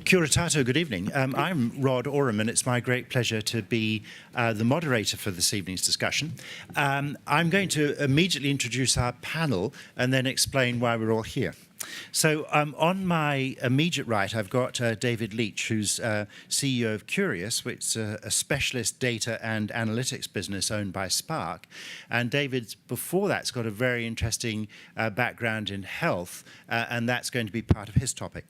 Kia ora tātou, good evening. I'm Rod Oram, and it's my great pleasure to be the moderator for this evening's discussion. I'm going to immediately introduce our panel and then explain why we're all here. So on my immediate right, I've got David Leach, who's CEO of Qrious, which is a specialist data and analytics business owned by Spark. And David, before that's got a very interesting background in health, and that's going to be part of his topic.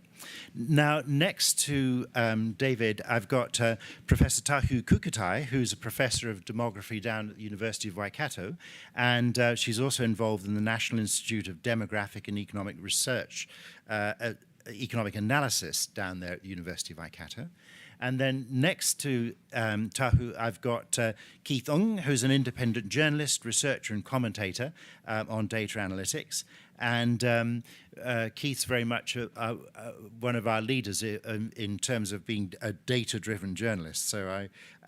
Now, next to David, I've got Professor Tahu Kukutai, who's a professor of demography down at the University of Waikato, and she's also involved in the National Institute of Demographic and Economic Research, economic analysis down there at the University of Waikato. And then next to Tahu, I've got Keith Ung, who's an independent journalist, researcher and commentator on data analytics. And Keith's very much one of our leaders in terms of being a data-driven journalist. So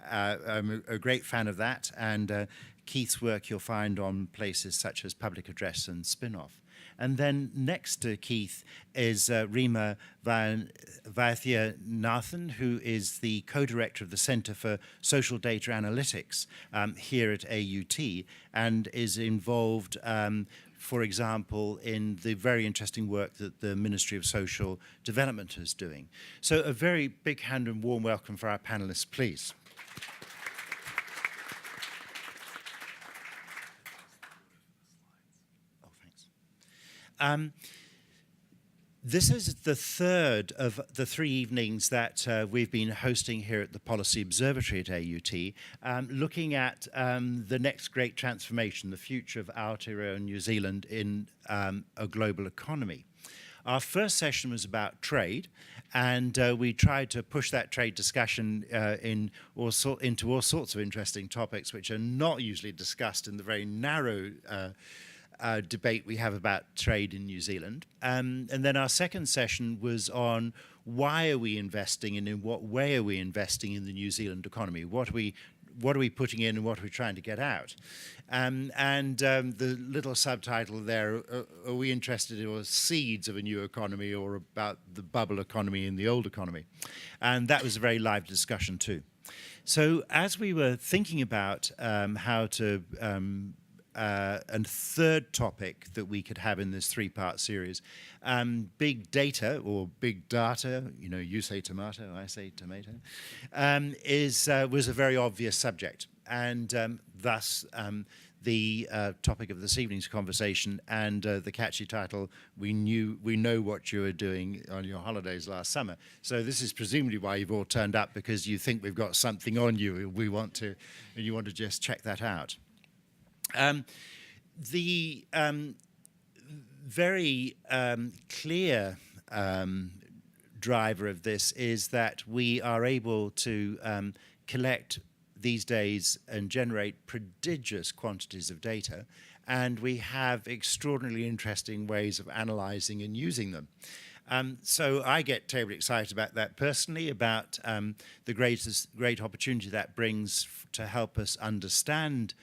I'm a great fan of that. And Keith's work you'll find on places such as Public Address and Spin-Off. And then next to Keith is Rhema Vaithianathan, who is the co-director of the Centre for Social Data Analytics here at AUT, and is involved, for example, in the very interesting work that the Ministry of Social Development is doing. So a very big hand and warm welcome for our panellists, please. This is the third of the 3 evenings that we've been hosting here at the Policy Observatory at AUT, looking at the next great transformation, the future of Aotearoa and New Zealand in a global economy. Our first session was about trade, and we tried to push that trade discussion into all sorts of interesting topics which are not usually discussed in the very narrow debate we have about trade in New Zealand. And then our second session was on why are we investing and in what way are we investing in the New Zealand economy? What are we putting in and what are we trying to get out? The little subtitle there, are we interested in seeds of a new economy or about the bubble economy and the old economy? And that was a very lively discussion too. So as we were thinking about how to and third topic that we could have in this 3-part series, big data or big data, you say tomato, I say tomato, was a very obvious subject, and thus the topic of this evening's conversation and the catchy title, we know what you were doing on your holidays last summer. So this is presumably why you've all turned up, because you think we've got something on you, and you want to just check that out. The very clear driver of this is that we are able to collect these days and generate prodigious quantities of data, and we have extraordinarily interesting ways of analysing and using them. So I get terribly excited about that personally, about the great opportunity that brings to help us understand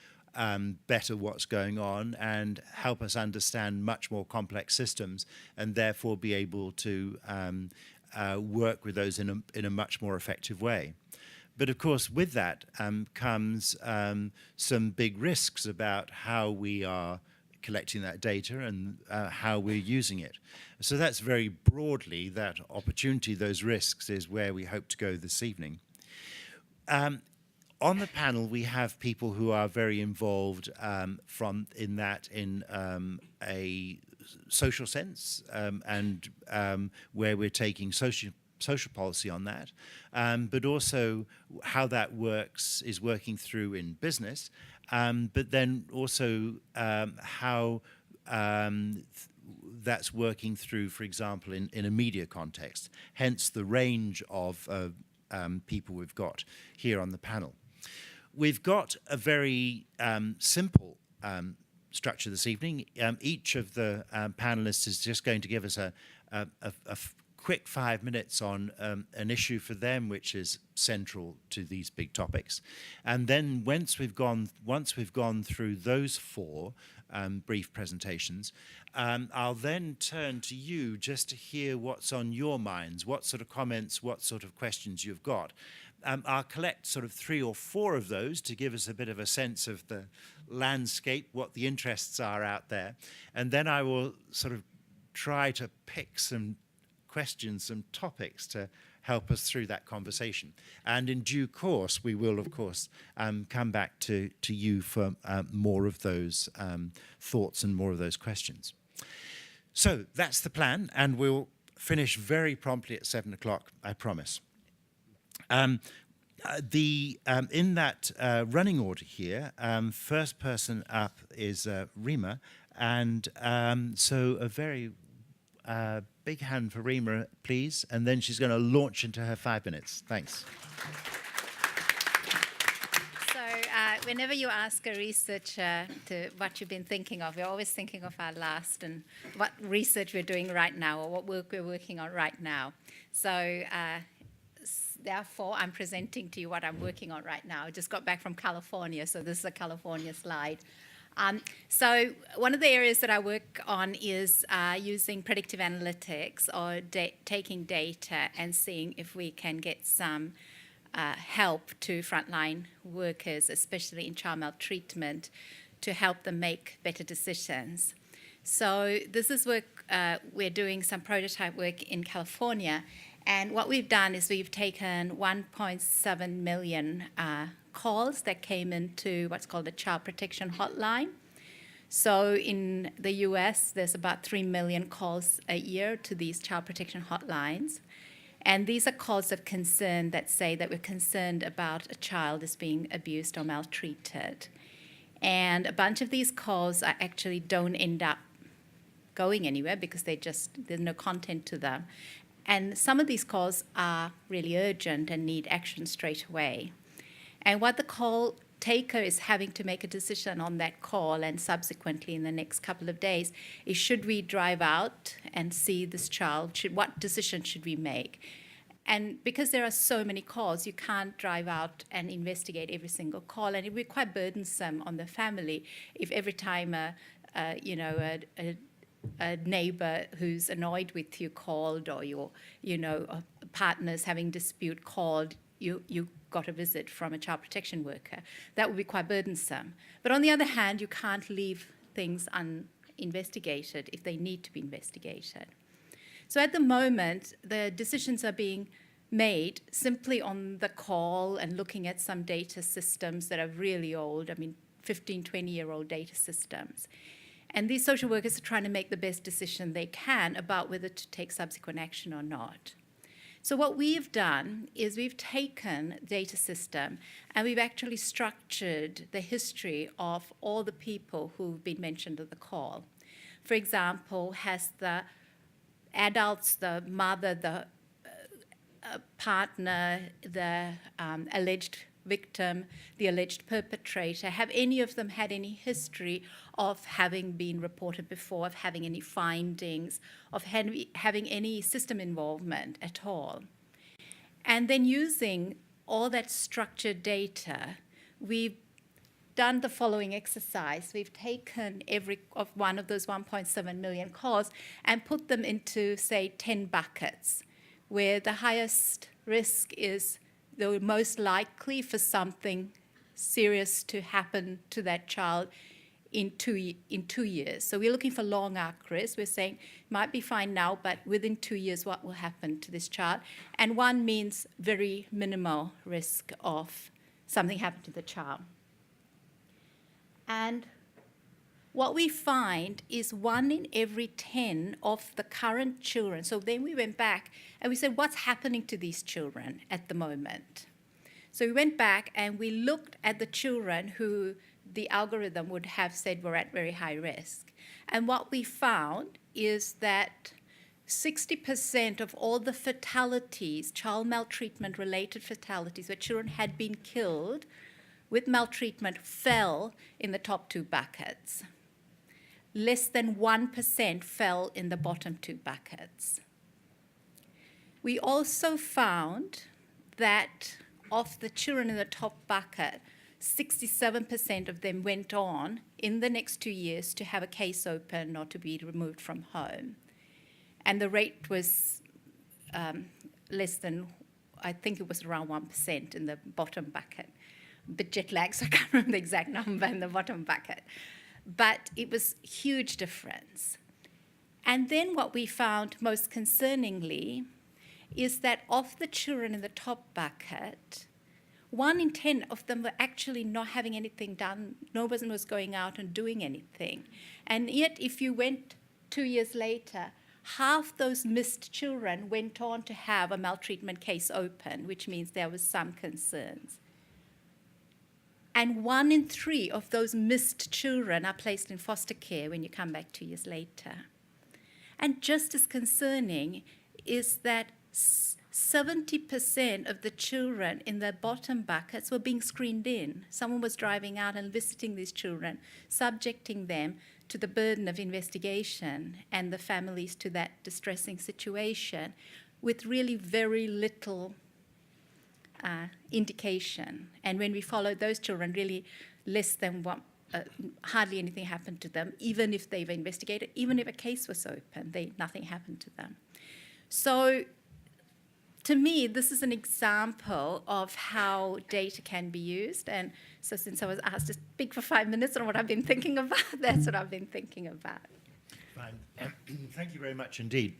better what's going on and help us understand much more complex systems, and therefore be able to work with those in a much more effective way. But of course, with that comes some big risks about how we are collecting that data and how we're using it. So that's very broadly that opportunity, those risks, is where we hope to go this evening. On the panel, we have people who are very involved in a social sense, and where we're taking social policy on that, but also how that is working through in business, but then also how that's working through, for example, in a media context, hence the range of people we've got here on the panel. We've got a very simple structure this evening. Each of the panelists is just going to give us a quick 5 minutes on an issue for them which is central to these big topics. And then once we've gone through those four brief presentations, I'll then turn to you just to hear what's on your minds, what sort of comments, what sort of questions you've got. I'll collect sort of 3 or 4 of those to give us a bit of a sense of the landscape, what the interests are out there. And then I will sort of try to pick some questions, some topics to help us through that conversation. And in due course, we will, of course, come back to you for more of those thoughts and more of those questions. So that's the plan, and we'll finish very promptly at 7 o'clock, I promise. In that running order here, first person up is Rhema, and so a very big hand for Rhema, please, and then she's going to launch into her 5 minutes. Thanks. So whenever you ask a researcher what you've been thinking of, we're always thinking of our last and what research we're doing right now or what work we're working on right now. So therefore, I'm presenting to you what I'm working on right now. I just got back from California, so this is a California slide. So one of the areas that I work on is using predictive analytics, or taking data and seeing if we can get some help to frontline workers, especially in child maltreatment, to help them make better decisions. So this is work, we're doing some prototype work in California, and what we've done is we've taken 1.7 million calls that came into what's called a child protection hotline. So in the US, there's about 3 million calls a year to these child protection hotlines. And these are calls of concern that say that we're concerned about a child is being abused or maltreated. And a bunch of these calls actually don't end up going anywhere because there's no content to them. And some of these calls are really urgent and need action straight away. And what the call taker is having to make a decision on that call, and subsequently in the next couple of days, is should we drive out and see this child? What decision should we make? And because there are so many calls, you can't drive out and investigate every single call, and it would be quite burdensome on the family if every time a neighbor who's annoyed with you called, or your partner's having dispute called, you got a visit from a child protection worker. That would be quite burdensome. But on the other hand, you can't leave things uninvestigated if they need to be investigated. So at the moment, the decisions are being made simply on the call and looking at some data systems that are really old, 15, 20-year-old data systems. And these social workers are trying to make the best decision they can about whether to take subsequent action or not. So what we've done is we've taken data system and we've actually structured the history of all the people who've been mentioned at the call. For example, has the adults, the mother, the partner, the alleged victim, the alleged perpetrator, have any of them had any history of having been reported before, of having any findings, of having any system involvement at all? And then using all that structured data, we've done the following exercise. We've taken every of one of those 1.7 million calls and put them into, say, 10 buckets, where the highest risk is the most likely for something serious to happen to that child in 2 years. So we're looking for long arc risk. We're saying might be fine now, but within 2 years, what will happen to this child? And 1 means very minimal risk of something happening to the child. And what we find is 1 in every 10 of the current children. So then we went back and we said, what's happening to these children at the moment? So we went back and we looked at the children who the algorithm would have said were at very high risk. And what we found is that 60% of all the fatalities, child maltreatment-related fatalities, where children had been killed with maltreatment, fell in the top 2 buckets. Less than 1% fell in the bottom 2 buckets. We also found that of the children in the top bucket, 67% of them went on in the next 2 years to have a case open or to be removed from home. And the rate was less than, I think it was around 1% in the bottom bucket. A bit jet lagged, so I can't remember the exact number in the bottom bucket. But it was a huge difference. And then what we found most concerningly is that of the children in the top bucket, 1 in 10 of them were actually not having anything done. No one was going out and doing anything. And yet, if you went 2 years later, half those missed children went on to have a maltreatment case open, which means there was some concerns. And 1 in 3 of those missed children are placed in foster care when you come back 2 years later. And just as concerning is that 70% of the children in the bottom buckets were being screened in. Someone was driving out and visiting these children, subjecting them to the burden of investigation and the families to that distressing situation with really very little indication. And when we followed those children, really less than hardly anything happened to them, even if they've investigated, even if a case was open, nothing happened to them. So to me, this is an example of how data can be used. And so since I was asked to speak for 5 minutes on what I've been thinking about, that's what I've been thinking about. Fine. Thank you very much indeed.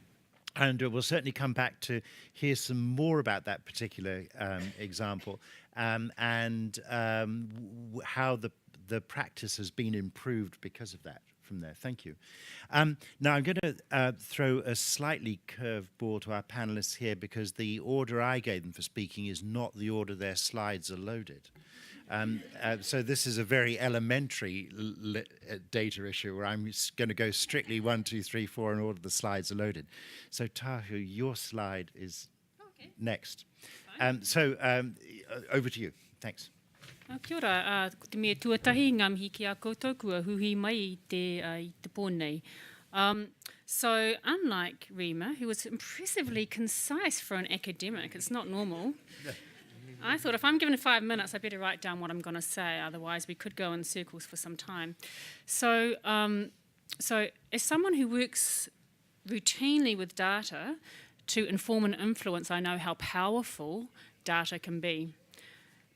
And we'll certainly come back to hear some more about that particular example and how the practice has been improved because of that from there. Thank you. Now I'm going to throw a slightly curved ball to our panelists here because the order I gave them for speaking is not the order their slides are loaded. So this is a very elementary data issue where I'm going to go strictly 1, 2, 3, 4 in order the slides are loaded. So Tahu, your slide is next. Over to you. Thanks. Kia ora, ko te mea tuatahi ngā mihi ki a koutou kua huhi mai I te pōnei. So unlike Rhema, who was impressively concise for an academic, it's not normal. I thought if I'm given 5 minutes, I better write down what I'm going to say, otherwise we could go in circles for some time. So as someone who works routinely with data to inform and influence, I know how powerful data can be.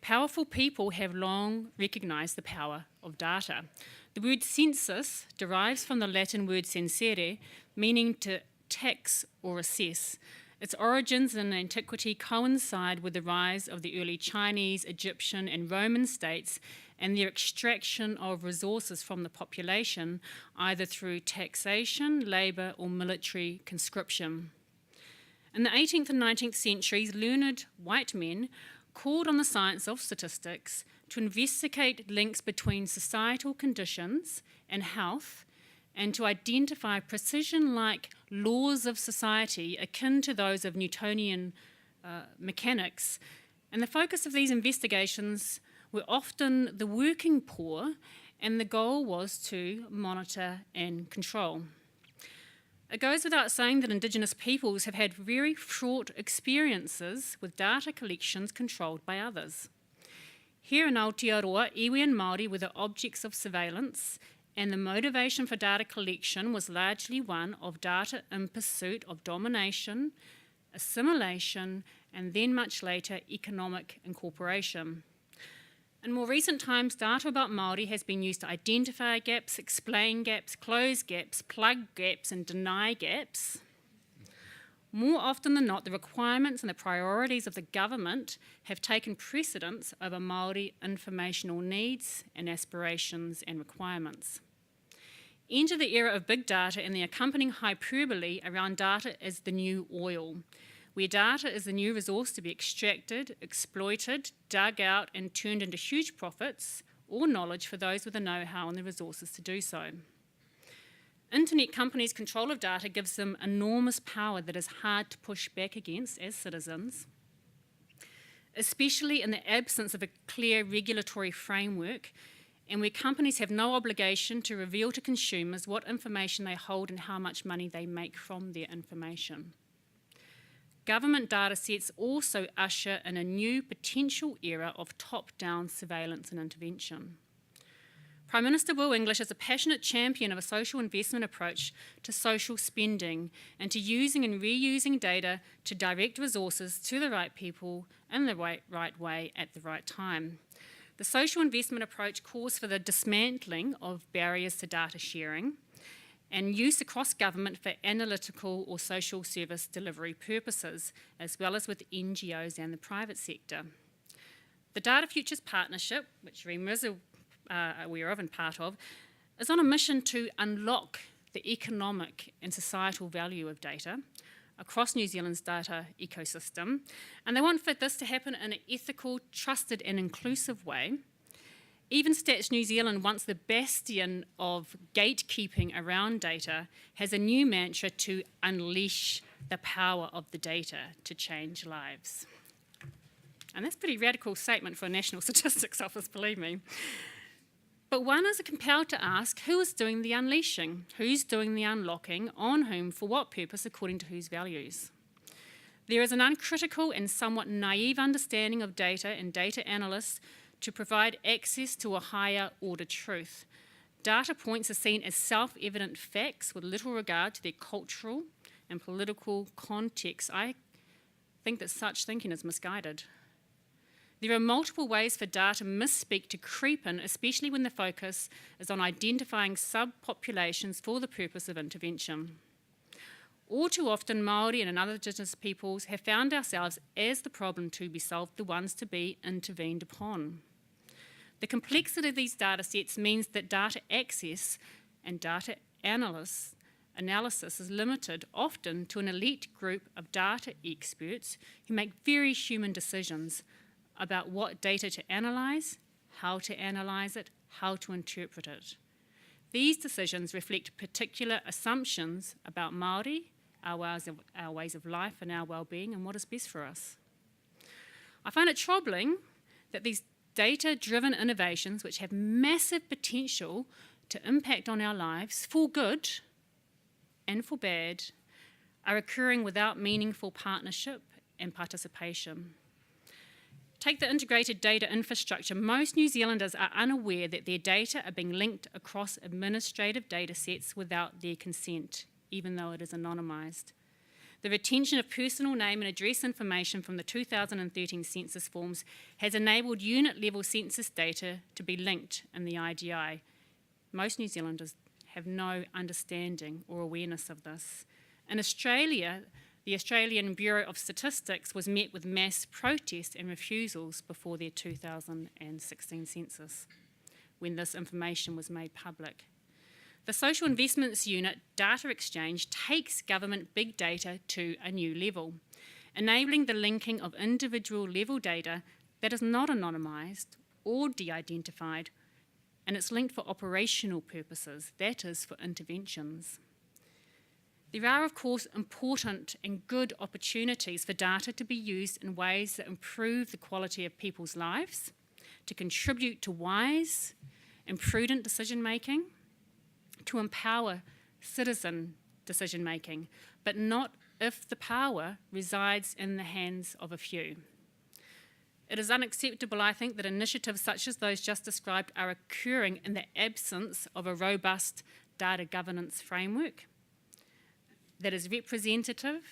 Powerful people have long recognised the power of data. The word census derives from the Latin word censere, meaning to tax or assess. Its origins in antiquity coincide with the rise of the early Chinese, Egyptian and Roman states and their extraction of resources from the population, either through taxation, labour or military conscription. In the 18th and 19th centuries, learned white men called on the science of statistics to investigate links between societal conditions and health and to identify precision-like laws of society akin to those of Newtonian mechanics. And the focus of these investigations were often the working poor, and the goal was to monitor and control. It goes without saying that Indigenous peoples have had very fraught experiences with data collections controlled by others. Here in Aotearoa, iwi and Māori were the objects of surveillance, and the motivation for data collection was largely one of data in pursuit of domination, assimilation, and then much later, economic incorporation. In more recent times, data about Māori has been used to identify gaps, explain gaps, close gaps, plug gaps, and deny gaps. More often than not, the requirements and the priorities of the government have taken precedence over Māori informational needs and aspirations and requirements. Enter the era of big data and the accompanying hyperbole around data as the new oil, where data is the new resource to be extracted, exploited, dug out, and turned into huge profits or knowledge for those with the know-how and the resources to do so. Internet companies' control of data gives them enormous power that is hard to push back against as citizens, especially in the absence of a clear regulatory framework and where companies have no obligation to reveal to consumers what information they hold and how much money they make from their information. government data sets also usher in a new potential era of top-down surveillance and intervention. Prime Minister Will English is a passionate champion of a social investment approach to social spending and to using and reusing data to direct resources to the right people in the right way at the right time. The social investment approach calls for the dismantling of barriers to data sharing and use across government for analytical or social service delivery purposes, as well as with NGOs and the private sector. The Data Futures Partnership, which Rhema is aware of and part of, is on a mission to unlock the economic and societal value of data across New Zealand's data ecosystem, and they want for this to happen in an ethical, trusted and inclusive way. Even Stats New Zealand, once the bastion of gatekeeping around data, has a new mantra to unleash the power of the data to change lives. And that's a pretty radical statement for a National Statistics Office, believe me. But one is compelled to ask, who is doing the unleashing? Who's doing the unlocking? On whom? For what purpose? According to whose values? There is an uncritical and somewhat naive understanding of data and data analysts to provide access to a higher order truth. Data points are seen as self-evident facts with little regard to their cultural and political context. I think that such thinking is misguided. There are multiple ways for data misspeak to creep in, especially when the focus is on identifying subpopulations for the purpose of intervention. All too often, Māori and other indigenous peoples have found ourselves as the problem to be solved, the ones to be intervened upon. The complexity of these data sets means that data access and data analysis is limited often to an elite group of data experts who make very human decisions about what data to analyse, how to analyse it, how to interpret it. These decisions reflect particular assumptions about Māori, our ways of life and our well-being and what is best for us. I find it troubling that these data-driven innovations, which have massive potential to impact on our lives for good and for bad, are occurring without meaningful partnership and participation. Take the integrated data infrastructure. Most New Zealanders are unaware that their data are being linked across administrative data sets without their consent, even though it is anonymised. The retention of personal name and address information from the 2013 census forms has enabled unit-level census data to be linked in the IDI. Most New Zealanders have no understanding or awareness of this. In Australia, the Australian Bureau of Statistics was met with mass protests and refusals before their 2016 census, when this information was made public. The Social Investments Unit data exchange takes government big data to a new level, enabling the linking of individual level data that is not anonymised or de-identified, and it's linked for operational purposes, that is, for interventions. There are, of course, important and good opportunities for data to be used in ways that improve the quality of people's lives, to contribute to wise and prudent decision-making, to empower citizen decision-making, but not if the power resides in the hands of a few. It is unacceptable, I think, that initiatives such as those just described are occurring in the absence of a robust data governance framework that is representative,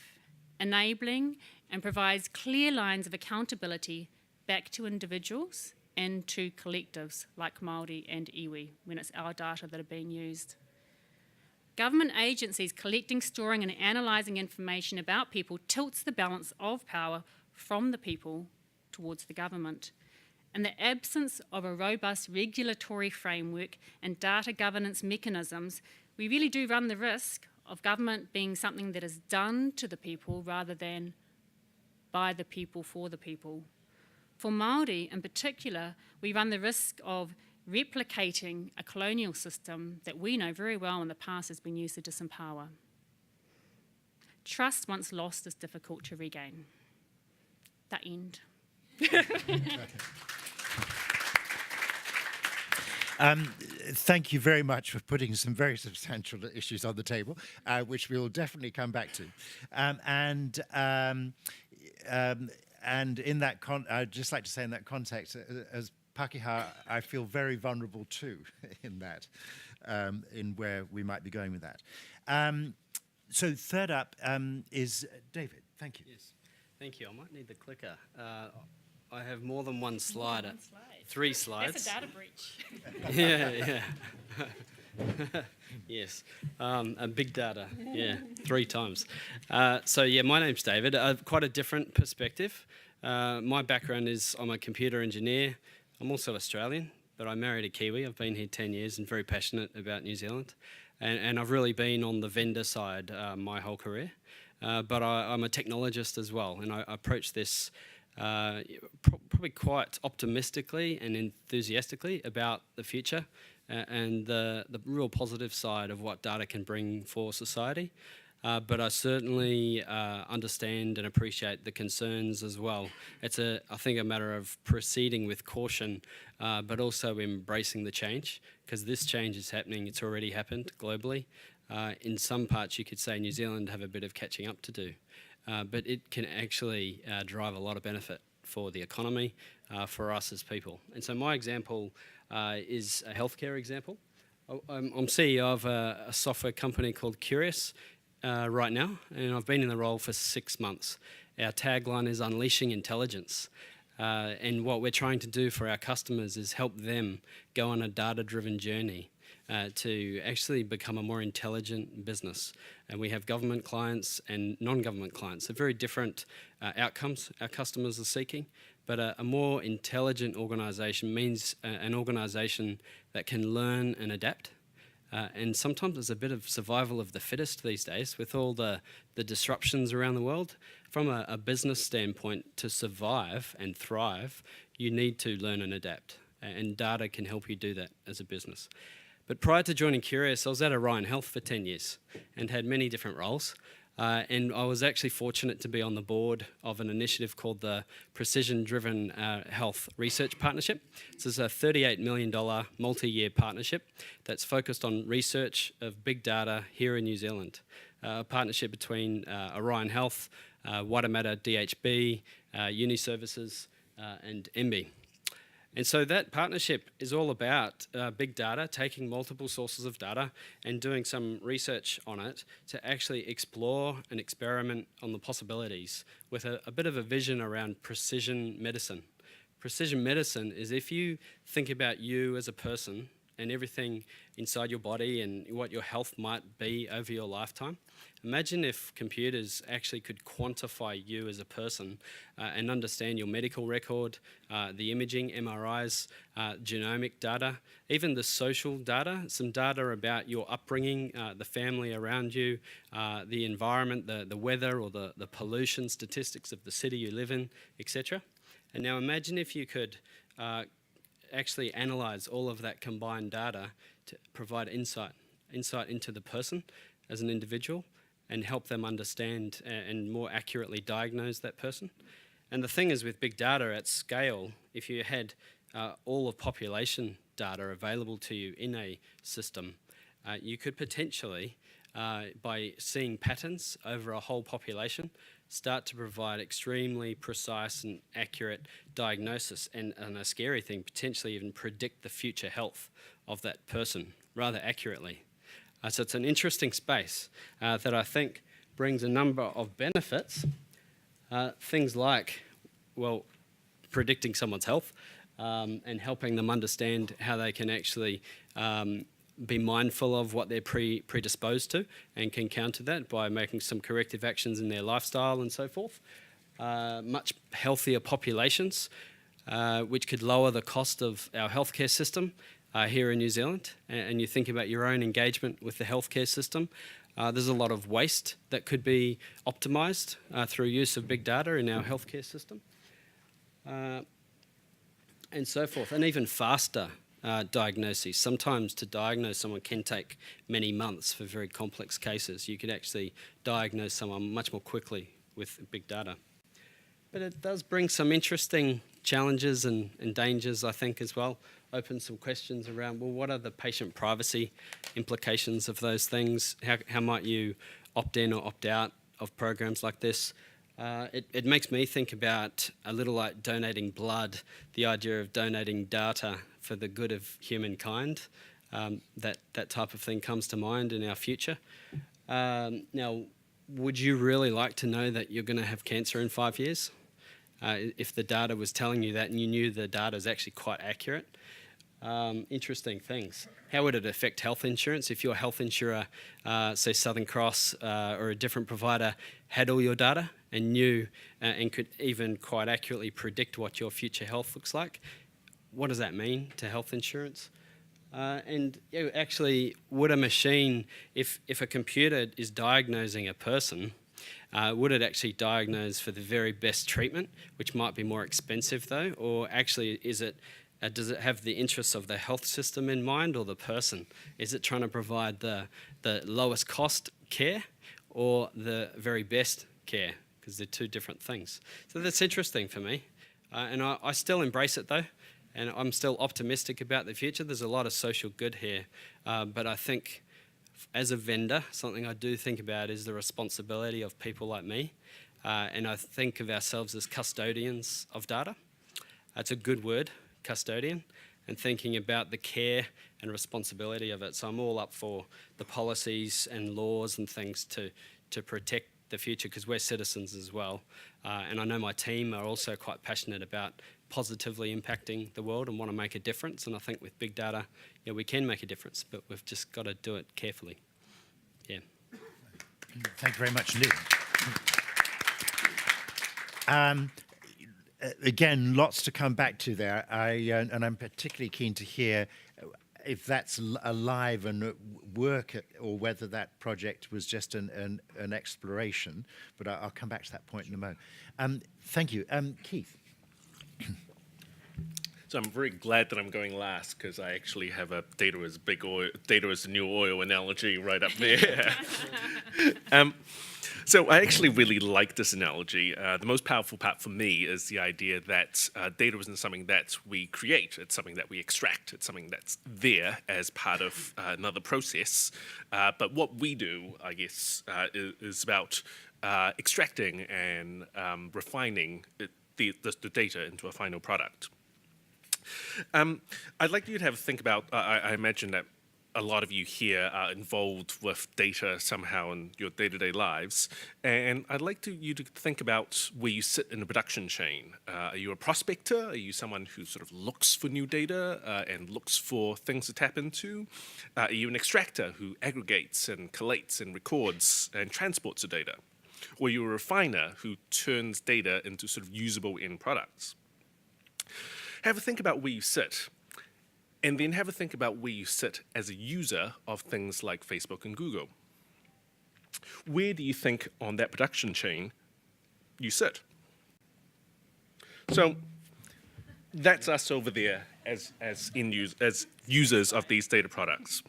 enabling, and provides clear lines of accountability back to individuals and to collectives like Māori and iwi, when it's our data that are being used. Government agencies collecting, storing, and analysing information about people tilts the balance of power from the people towards the government. In the absence of a robust regulatory framework and data governance mechanisms, we really do run the risk of government being something that is done to the people rather than by the people for the people. For Māori in particular, we run the risk of replicating a colonial system that we know very well in the past has been used to disempower. Trust once lost is difficult to regain. The end. Thank you very much for putting some very substantial issues on the table, which we will definitely come back to. And in that I'd just like to say in that context, as Pakeha, I feel very vulnerable too in that, in where we might be going with that. So third up is David. Thank you. Yes, thank you. I might need the clicker. I have more than one slide. 3 slides. That's a data breach. Yeah. Yes, a big data. Yeah, 3 times. So yeah, my name's David. Quite a different perspective. My background is I'm a computer engineer. I'm also Australian, but I married a Kiwi. I've been here 10 years and very passionate about New Zealand. And I've really been on the vendor side my whole career. But I'm a technologist as well, and I approach this probably quite optimistically and enthusiastically about the future and the real positive side of what data can bring for society. But I certainly understand and appreciate the concerns as well. It's I think a matter of proceeding with caution, but also embracing the change, because this change is happening. It's already happened globally. In some parts, you could say New Zealand have a bit of catching up to do, but it can actually drive a lot of benefit for the economy, for us as people. And so my example is a healthcare example. I'm CEO of a software company called Qrious right now, and I've been in the role for 6 months. Our tagline is Unleashing Intelligence. And what we're trying to do for our customers is help them go on a data-driven journey to actually become a more intelligent business. And we have government clients and non-government clients. They're very different outcomes our customers are seeking, but a more intelligent organisation means an organisation that can learn and adapt. And sometimes it's a bit of survival of the fittest these days with all the disruptions around the world. From a business standpoint, to survive and thrive, you need to learn and adapt. And data can help you do that as a business. But prior to joining Qrious, I was at Orion Health for 10 years and had many different roles. And I was actually fortunate to be on the board of an initiative called the Precision Driven Health Research Partnership. This is a $38 million multi-year partnership that's focused on research of big data here in New Zealand. A partnership between Orion Health, Waitemata DHB, Uni Services, and MB. And so that partnership is all about big data, taking multiple sources of data and doing some research on it to actually explore and experiment on the possibilities with a bit of a vision around precision medicine. Precision medicine is if you think about you as a person and everything inside your body and what your health might be over your lifetime. Imagine if computers actually could quantify you as a person and understand your medical record, the imaging, MRIs, genomic data, even the social data, some data about your upbringing, the family around you, the environment, the weather or the pollution statistics of the city you live in, etc. And now imagine if you could actually analyse all of that combined data to provide insight into the person as an individual and help them understand and more accurately diagnose that person. And the thing is with big data at scale, if you had all of population data available to you in a system, you could potentially, by seeing patterns over a whole population, start to provide extremely precise and accurate diagnosis and a scary thing, potentially even predict the future health of that person rather accurately. So it's an interesting space that I think brings a number of benefits. Things like, well, predicting someone's health and helping them understand how they can actually be mindful of what they're predisposed to and can counter that by making some corrective actions in their lifestyle and so forth. Much healthier populations, which could lower the cost of our healthcare system here in New Zealand. And you think about your own engagement with the healthcare system. There's a lot of waste that could be optimised through use of big data in our healthcare system. And so forth, and even faster diagnoses. Sometimes to diagnose someone can take many months for very complex cases. You could actually diagnose someone much more quickly with big data. But it does bring some interesting challenges and dangers, I think, as well. Open some questions around, well, what are the patient privacy implications of those things? How might you opt in or opt out of programs like this? It makes me think about a little like donating blood, the idea of donating data for the good of humankind. That type of thing comes to mind in our future. Now, would you really like to know that you're going to have cancer in 5 years? If the data was telling you that and you knew the data is actually quite accurate. Interesting things. How would it affect health insurance if your health insurer, say Southern Cross or a different provider, had all your data and knew and could even quite accurately predict what your future health looks like? What does that mean to health insurance? And actually, would a machine, if a computer is diagnosing a person, would it actually diagnose for the very best treatment, which might be more expensive though, or actually does it have the interests of the health system in mind or the person? Is it trying to provide the lowest cost care or the very best care? Because they're two different things. So that's interesting for me. And I still embrace it though. And I'm still optimistic about the future. There's a lot of social good here. But I think as a vendor, something I do think about is the responsibility of people like me. And I think of ourselves as custodians of data. That's a good word, custodian, and thinking about the care and responsibility of it. So I'm all up for the policies and laws and things to protect the future, because we're citizens as well. And I know my team are also quite passionate about positively impacting the world and want to make a difference. And I think with big data, we can make a difference, but we've just got to do it carefully. Yeah. Thank you very much indeed. Again, lots to come back to there. And I'm particularly keen to hear if that's alive and work, or whether that project was just an exploration. But I'll come back to that point in a moment. Thank you. Keith. So I'm very glad that I'm going last, because I actually have a data is big oil, data is the new oil analogy right up there. So I actually really like this analogy. The most powerful part for me is the idea that data isn't something that we create, it's something that we extract, it's something that's there as part of another process. But what we do, I guess, is about extracting and refining the data into a final product. I'd like you to have a think about, I imagine that a lot of you here are involved with data somehow in your day-to-day lives, and I'd like you to think about where you sit in the production chain. Are you a prospector? Are you someone who sort of looks for new data and looks for things to tap into? Are you an extractor who aggregates and collates and records and transports the data? Or are you a refiner who turns data into sort of usable end products? Have a think about where you sit, and then have a think about where you sit as a user of things like Facebook and Google. Where do you think on that production chain you sit? So that's us over there as users of these data products.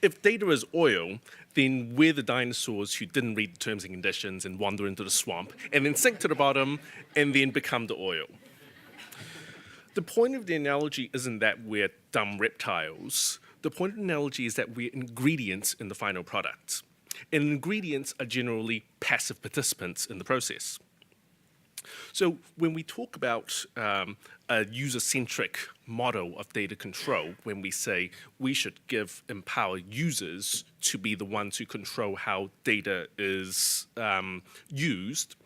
If data is oil, then we're the dinosaurs who didn't read the terms and conditions and wander into the swamp, and then sink to the bottom, and then become the oil. The point of the analogy isn't that we're dumb reptiles. The point of the analogy is that we're ingredients in the final product. And ingredients are generally passive participants in the process. So when we talk about a user-centric model of data control, when we say we should empower users to be the ones who control how data is used,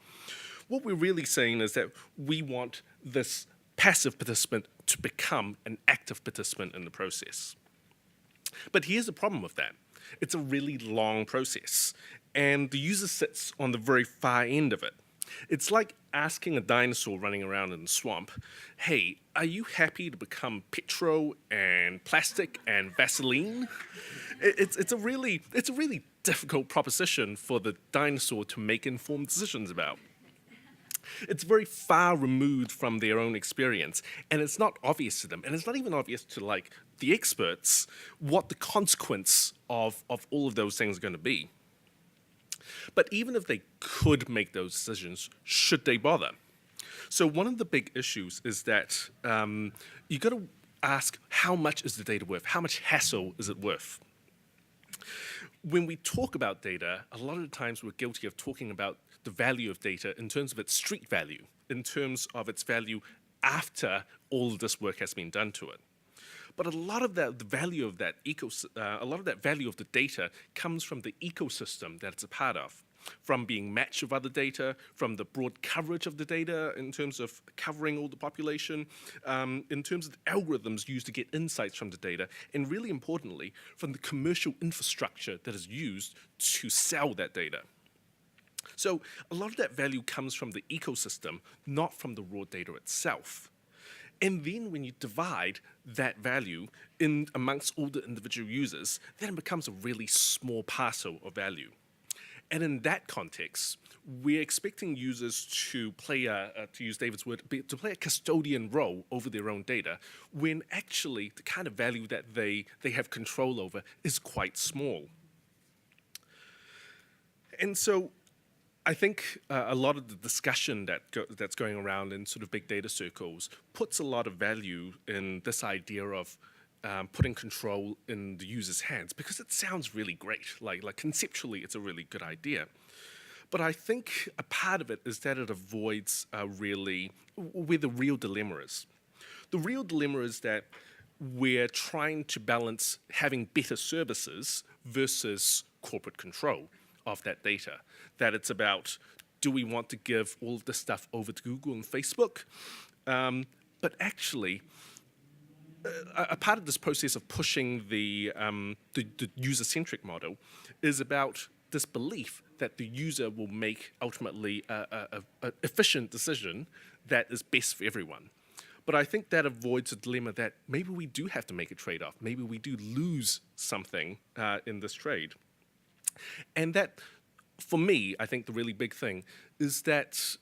what we're really saying is that we want this passive participant to become an active participant in the process. But here's the problem with that. It's a really long process, and the user sits on the very far end of it. It's like asking a dinosaur running around in the swamp, hey, are you happy to become petrol and plastic and Vaseline? It's a really difficult proposition for the dinosaur to make informed decisions about. It's very far removed from their own experience, and it's not obvious to them, and it's not even obvious to like the experts what the consequence of all of those things are going to be. But even if they could make those decisions, should they bother? So one of the big issues is that you got to ask, how much is the data worth? How much hassle is it worth? When we talk about data, a lot of the times we're guilty of talking about the value of data in terms of its street value, in terms of its value after all of this work has been done to it. But a lot of the value of that a lot of that value of the data comes from the ecosystem that it's a part of, from being matched with other data, from the broad coverage of the data in terms of covering all the population, in terms of the algorithms used to get insights from the data, and really importantly, from the commercial infrastructure that is used to sell that data. So a lot of that value comes from the ecosystem, not from the raw data itself. And then when you divide that value in amongst all the individual users, then it becomes a really small parcel of value. And in that context, we're expecting users to play to use David's word, to play a custodian role over their own data, when actually the kind of value that they have control over is quite small. And so I think a lot of the discussion that's going around in sort of big data circles puts a lot of value in this idea of putting control in the user's hands, because it sounds really great. Like conceptually, it's a really good idea. But I think a part of it is that it avoids really where the real dilemma is. The real dilemma is that we're trying to balance having better services versus corporate control of that data. That it's about, do we want to give all of this stuff over to Google and Facebook? But actually, a part of this process of pushing the user-centric model is about this belief that the user will make ultimately an efficient decision that is best for everyone. But I think that avoids a dilemma that maybe we do have to make a trade-off. Maybe we do lose something in this trade. And that, for me, I think the really big thing is that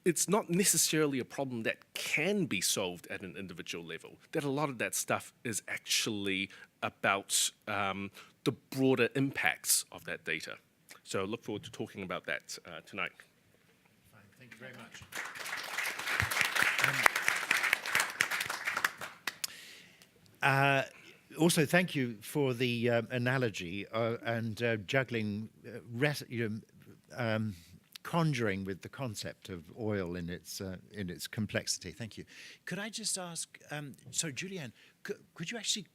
it's not necessarily a problem that can be solved at an individual level, that a lot of that stuff is actually about the broader impacts of that data. So I look forward to talking about that tonight. Fine. Thank you very much. Also, thank you for the analogy and juggling, conjuring with the concept of oil in its complexity. Thank you. Could I just ask? So, Julianne, could you actually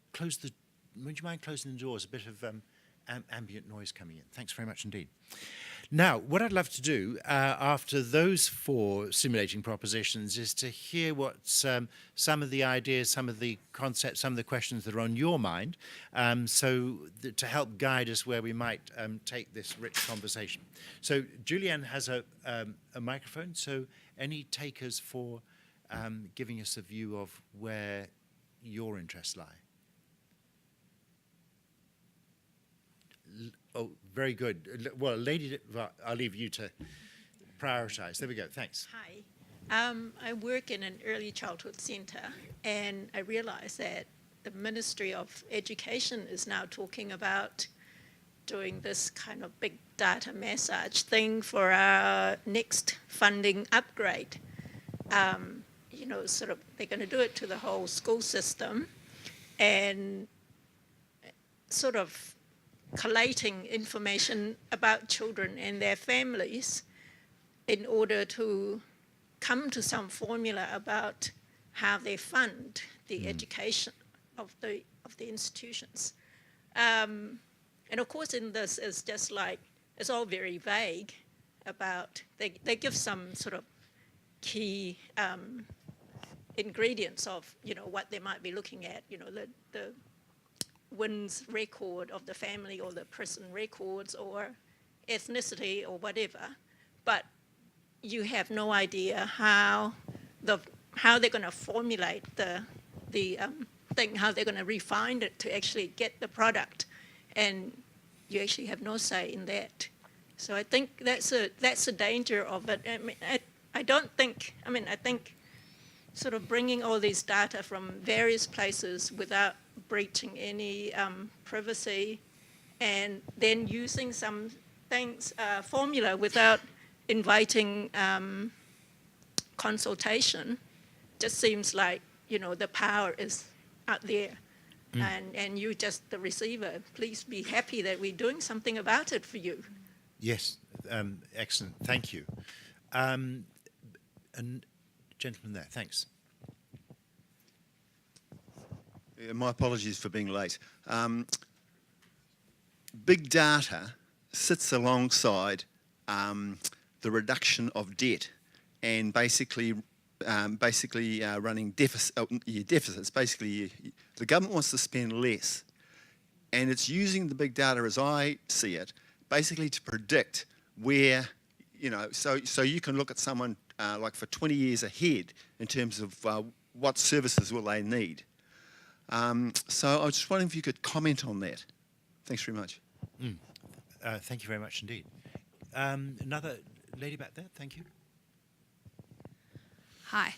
would you mind closing the doors? A bit of ambient noise coming in. Thanks very much indeed. Now, what I'd love to do after those 4 simulating propositions is to hear what some of the ideas, some of the concepts, some of the questions that are on your mind, to help guide us where we might take this rich conversation. So Julianne has a microphone, so any takers for giving us a view of where your interests lie? Oh, very good. Well, lady, I'll leave you to prioritize. There we go. Thanks. Hi. I work in an early childhood centre, and I realise that the Ministry of Education is now talking about doing this kind of big data massage thing for our next funding upgrade. Sort of they're going to do it to the whole school system, and sort of collating information about children and their families in order to come to some formula about how they fund the education of the institutions. And of course in this is just like, it's all very vague about, they give some sort of key ingredients of, what they might be looking at, the WINS record of the family or the prison records or ethnicity or whatever, but you have no idea how they're going to formulate the thing, how they're going to refine it to actually get the product, and you actually have no say in that. So I think that's a danger of it. I think sort of bringing all these data from various places without breaching any privacy, and then using some things, formula without inviting consultation, just seems like, the power is out there. And you just the receiver, please be happy that we're doing something about it for you. Yes, excellent. Thank you. And gentleman there, thanks. Yeah, my apologies for being late. Big data sits alongside the reduction of debt and basically running deficits. Basically, the government wants to spend less, and it's using the big data, as I see it, basically to predict where, so you can look at someone like for 20 years ahead in terms of what services will they need. So I was just wondering if you could comment on that. Thanks very much. Thank you very much indeed. Another lady back there, thank you. Hi,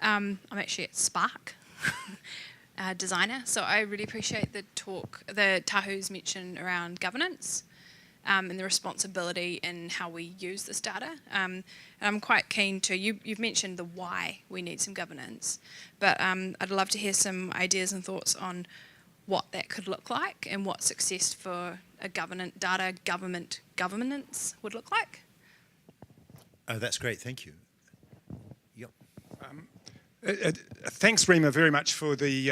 I'm actually at Spark, designer, so I really appreciate the talk, the Tahu's mention around governance and the responsibility in how we use this data. And I'm quite keen to, you've mentioned the why we need some governance, but I'd love to hear some ideas and thoughts on what that could look like and what success for a government governance would look like. Oh, that's great, thank you. Yep. Thanks, Rhema, very much for the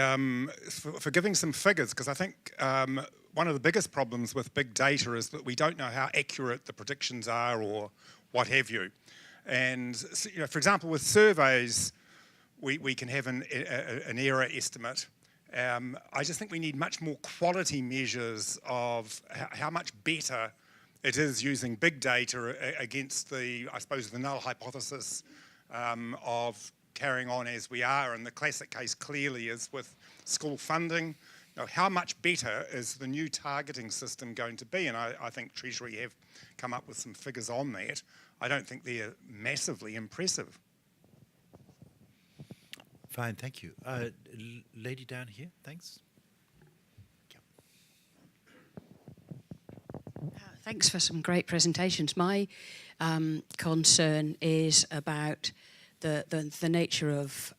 for giving some figures, because I think one of the biggest problems with big data is that we don't know how accurate the predictions are or what have you. And for example, with surveys, we can have an error estimate. I just think we need much more quality measures of how much better it is using big data against the, I suppose, the null hypothesis of carrying on as we are. And the classic case clearly is with school funding. How much better is the new targeting system going to be? And I think Treasury have come up with some figures on that. I don't think they're massively impressive. Fine, thank you. Lady down here, thanks. Thanks for some great presentations. My concern is about the nature of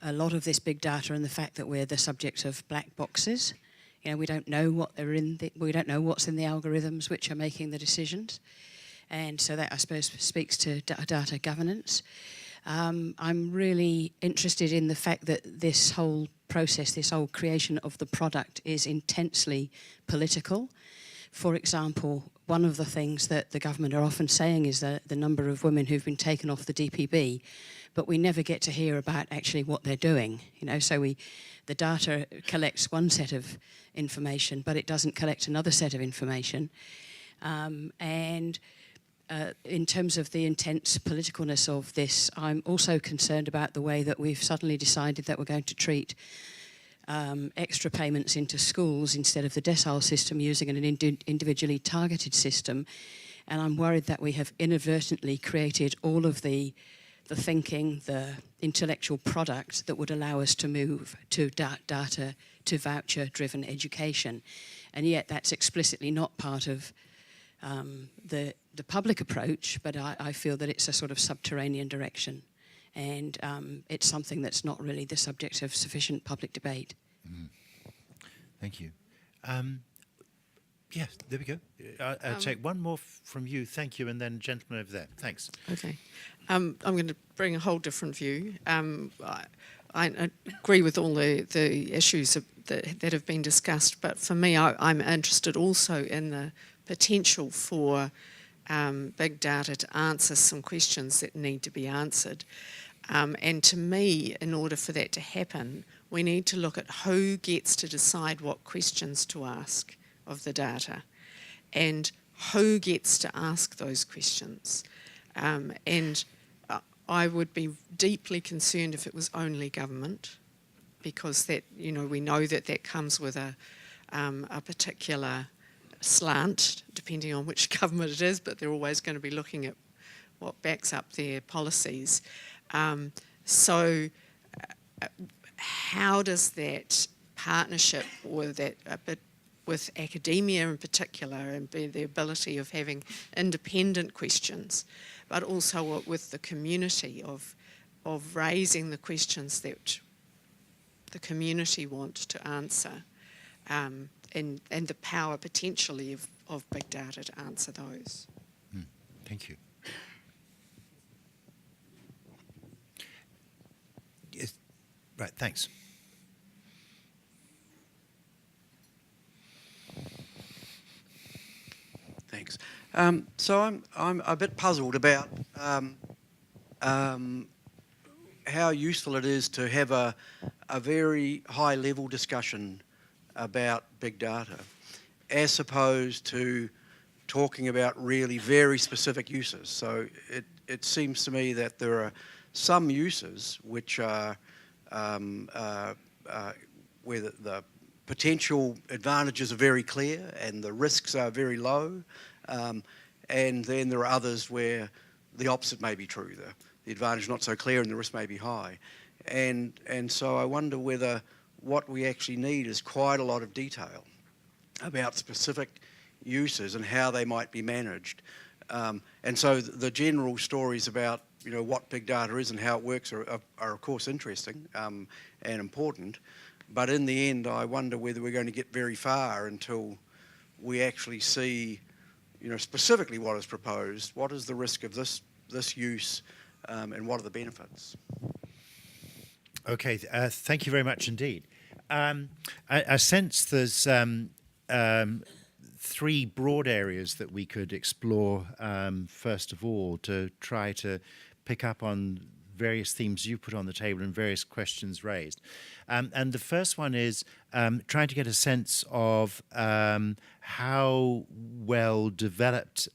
a lot of this big data and the fact that we're the subject of black boxes. We don't know what they're in. We don't know what's in the algorithms which are making the decisions, and so that I suppose speaks to data governance. I'm really interested in the fact that this whole process, this whole creation of the product is intensely political. For example, one of the things that the government are often saying is that the number of women who've been taken off the DPB, but we never get to hear about actually what they're doing. So the data collects one set of information, but it doesn't collect another set of information. In terms of the intense politicalness of this, I'm also concerned about the way that we've suddenly decided that we're going to treat extra payments into schools instead of the decile system, using an individually targeted system. And I'm worried that we have inadvertently created all of the thinking, the intellectual product that would allow us to move to data, to voucher-driven education. And yet that's explicitly not part of the public approach, but I feel that it's a sort of subterranean direction. And it's something that's not really the subject of sufficient public debate. Thank you. Yes, there we go. I'll take one more from you, thank you, and then gentleman over there. Thanks. Okay. I'm going to bring a whole different view. I agree with all the issues that have been discussed, but for me, I'm interested also in the potential for big data to answer some questions that need to be answered. And to me, in order for that to happen, we need to look at who gets to decide what questions to ask of the data and who gets to ask those questions. And I would be deeply concerned if it was only government, because that, we know that comes with a particular slant, depending on which government it is, but they're always going to be looking at what backs up their policies. So how does that partnership with academia in particular, and the ability of having independent questions, but also with the community of raising the questions that the community want to answer, and the power potentially of big data to answer those. Thank you. Yes. Right, thanks. Thanks. So I'm a bit puzzled about how useful it is to have a very high level discussion about big data, as opposed to talking about really very specific uses. So it seems to me that there are some uses which are where the potential advantages are very clear and the risks are very low, and then there are others where the opposite may be true. The advantage is not so clear and the risk may be high. And so I wonder whether what we actually need is quite a lot of detail about specific uses and how they might be managed. And so the general stories about what big data is and how it works are of course interesting and important. But in the end, I wonder whether we're going to get very far until we actually see, specifically what is proposed, what is the risk of this use, and what are the benefits. Okay, thank you very much indeed. I sense there's three broad areas that we could explore, first of all, to try to pick up on various themes you put on the table and various questions raised. And the first one is trying to get a sense of how well developed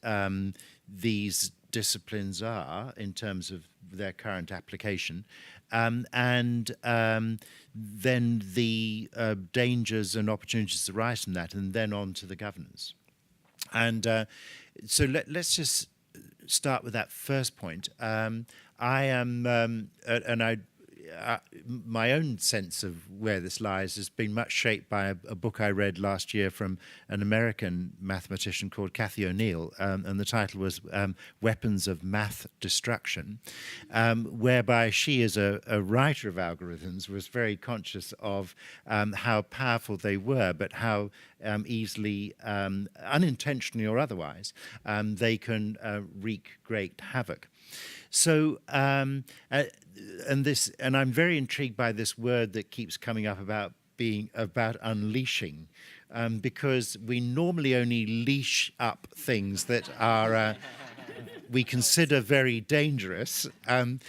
these disciplines are in terms of their current application, and then the dangers and opportunities that arise from that, and then on to the governance. And so let's just start with that first point. I am, my own sense of where this lies has been much shaped by a book I read last year from an American mathematician called Cathy O'Neill, and the title was Weapons of Math Destruction, whereby she, as a writer of algorithms, was very conscious of how powerful they were, but how easily, unintentionally or otherwise, they can wreak great havoc. So, and I'm very intrigued by this word that keeps coming up about unleashing, because we normally only leash up things that are we consider very dangerous and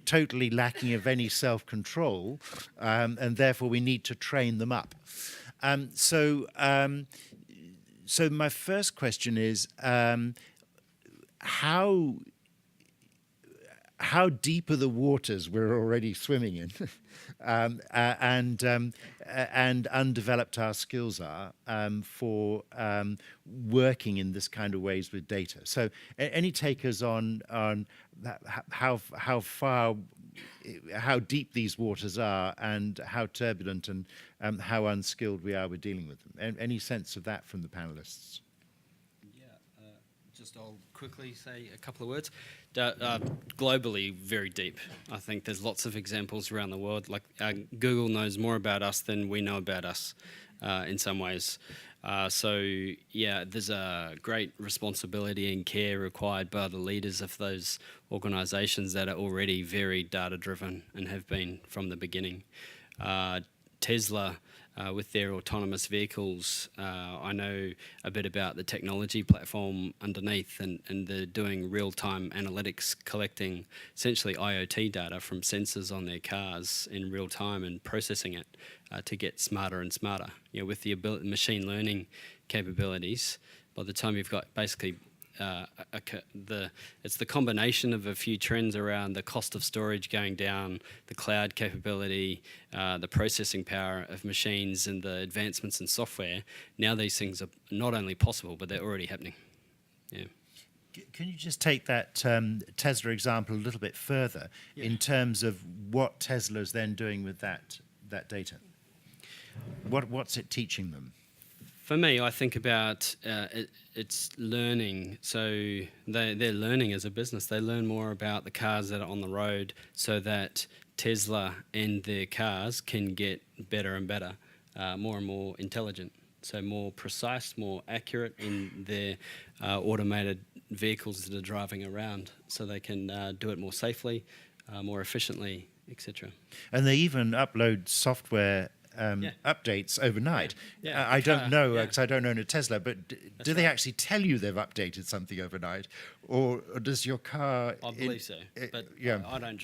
totally lacking of any self-control, and therefore we need to train them up. So my first question is, how deep are the waters we're already swimming in, and undeveloped our skills are for working in this kind of ways with data. So, any takers on how far, how deep these waters are, and how turbulent and how unskilled we are with dealing with them? Any sense of that from the panelists? I'll quickly say a couple of words. Globally, very deep. I think there's lots of examples around the world. Like Google knows more about us than we know about us in some ways. So yeah, there's a great responsibility and care required by the leaders of those organisations that are already very data-driven and have been from the beginning. Tesla, with their autonomous vehicles, I know a bit about the technology platform underneath, and they're doing real-time analytics, collecting essentially IoT data from sensors on their cars in real time and processing it to get smarter and smarter. With the machine learning capabilities, by the time you've got basically it's the combination of a few trends around the cost of storage going down, the cloud capability, the processing power of machines, and the advancements in software. Now these things are not only possible, but they're already happening. Yeah. Can you just take that Tesla example a little bit further in terms of what Tesla is then doing with that data? What's it teaching them? For me, I think about it's learning. So they're learning as a business. They learn more about the cars that are on the road so that Tesla and their cars can get better and better, more and more intelligent. So more precise, more accurate in their automated vehicles that are driving around, so they can do it more safely, more efficiently, etc. And they even upload software updates overnight. Yeah. I don't know Yeah. because I don't own a Tesla, but do they actually tell you they've updated something overnight, or does your car? I believe so, but yeah.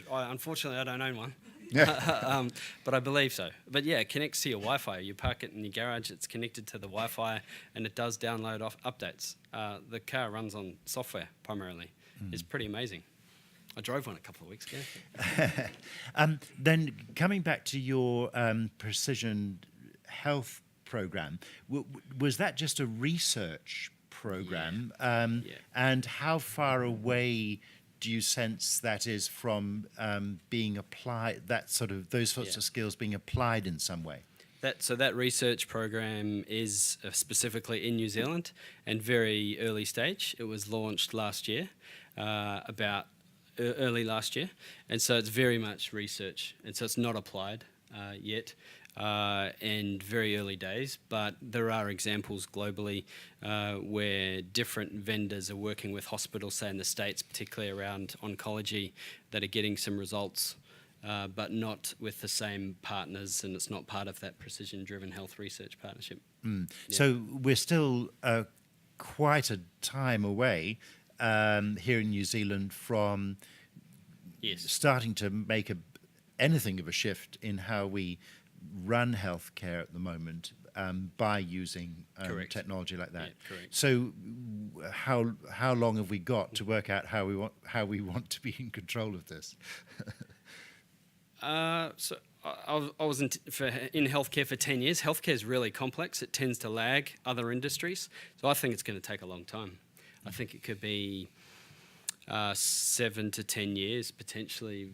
unfortunately, I don't own one. Yeah. But I believe so. But yeah, it connects to your Wi-Fi. You park it in your garage, it's connected to the Wi-Fi, and it does download updates. The car runs on software primarily. It's pretty amazing. I drove one a couple of weeks ago. Then coming back to your precision health program, was that just a research program? And how far away do you sense that is from being applied? Those sorts of skills being applied in some way? That research program is specifically in New Zealand and very early stage. It was launched last year, early last year, and so it's very much research, and so it's not applied yet, and very early days, but there are examples globally where different vendors are working with hospitals, say in the States, particularly around oncology, that are getting some results, but not with the same partners, and it's not part of that precision-driven health research partnership. Yeah. So we're still quite a time away here in New Zealand from starting to make anything of a shift in how we run healthcare at the moment by using technology like that. Yeah, correct. So how long have we got to work out how we want to be in control of this? So I was in healthcare for 10 years. Healthcare is really complex. It tends to lag other industries. So I think it's going to take a long time. I think it could be 7 to 10 years potentially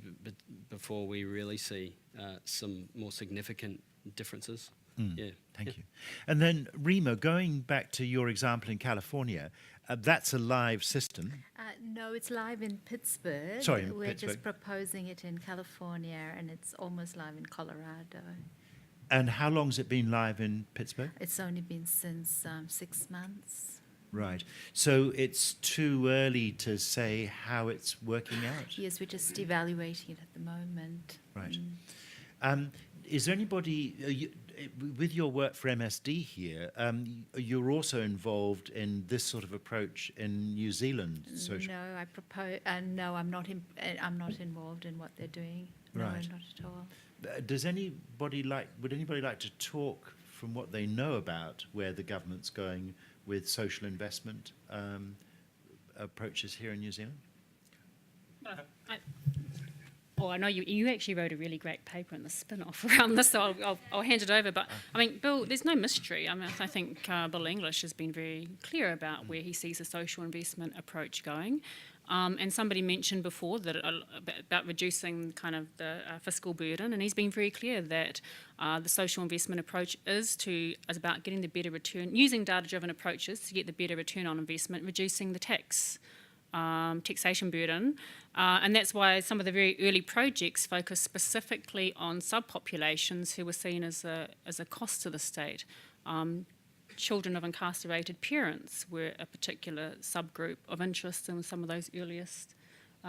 before we really see some more significant differences. Thank you. And then, Rhema, going back to your example in California, that's a live system. No, it's live in Pittsburgh. Sorry, in We're Pittsburgh. just proposing it in California, and it's almost live in Colorado. And how long has it been live in Pittsburgh? It's only been since 6 months. Right. So it's too early to say how it's working out? Yes, we're just evaluating it at the moment. Right. Is there anybody, with your work for MSD here, you're also involved in this sort of approach in New Zealand? No, I'm not involved in what they're doing. No, Right. not at all. Would anybody like to talk from what they know about where the government's going with social investment approaches here in New Zealand? I know you actually wrote a really great paper in the spin-off around this, so I'll hand it over. But, I mean, Bill, there's no mystery. I mean, I think Bill English has been very clear about where he sees the social investment approach going. And somebody mentioned before that about reducing kind of the fiscal burden, and he's been very clear that the social investment approach is about getting the better return, using data-driven approaches to get the better return on investment, reducing the taxation burden, and that's why some of the very early projects focus specifically on subpopulations who were seen as a cost to the state. Children of incarcerated parents were a particular subgroup of interest in some of those earliest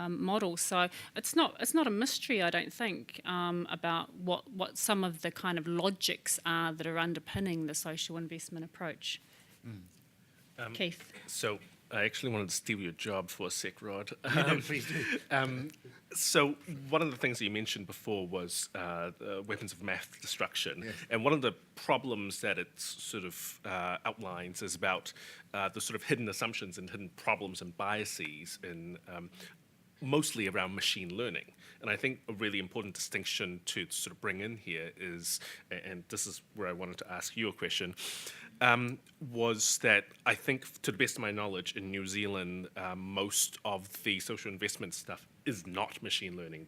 models. So it's not a mystery, I don't think, about what some of the kind of logics are that are underpinning the social investment approach. Keith. So I actually wanted to steal your job for a sec, Rod. Please do. So one of the things that you mentioned before was weapons of mass destruction. Yes. And one of the problems that it sort of outlines is about the sort of hidden assumptions and hidden problems and biases in mostly around machine learning. And I think a really important distinction to sort of bring in here is, and this is where I wanted to ask you a question, was that I think, to the best of my knowledge, in New Zealand, most of the social investment stuff is not machine learning.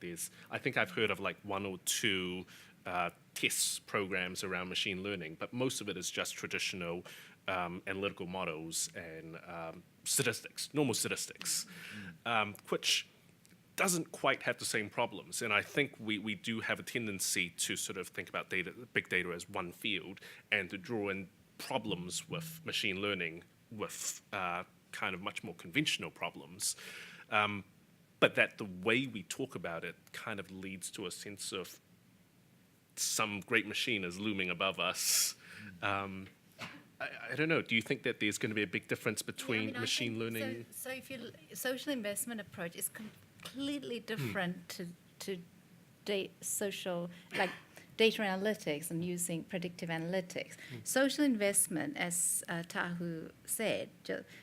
I think I've heard of like 1 or 2 test programs around machine learning, but most of it is just traditional analytical models and statistics, normal statistics, which doesn't quite have the same problems. And I think we do have a tendency to sort of think about big data as one field and to draw in problems with machine learning with kind of much more conventional problems. But that the way we talk about it kind of leads to a sense of some great machine is looming above us. I don't know. Do you think that there's going to be a big difference between machine learning? So if your social investment approach is completely different to social, like data analytics and using predictive analytics. Social investment, as Tahu said,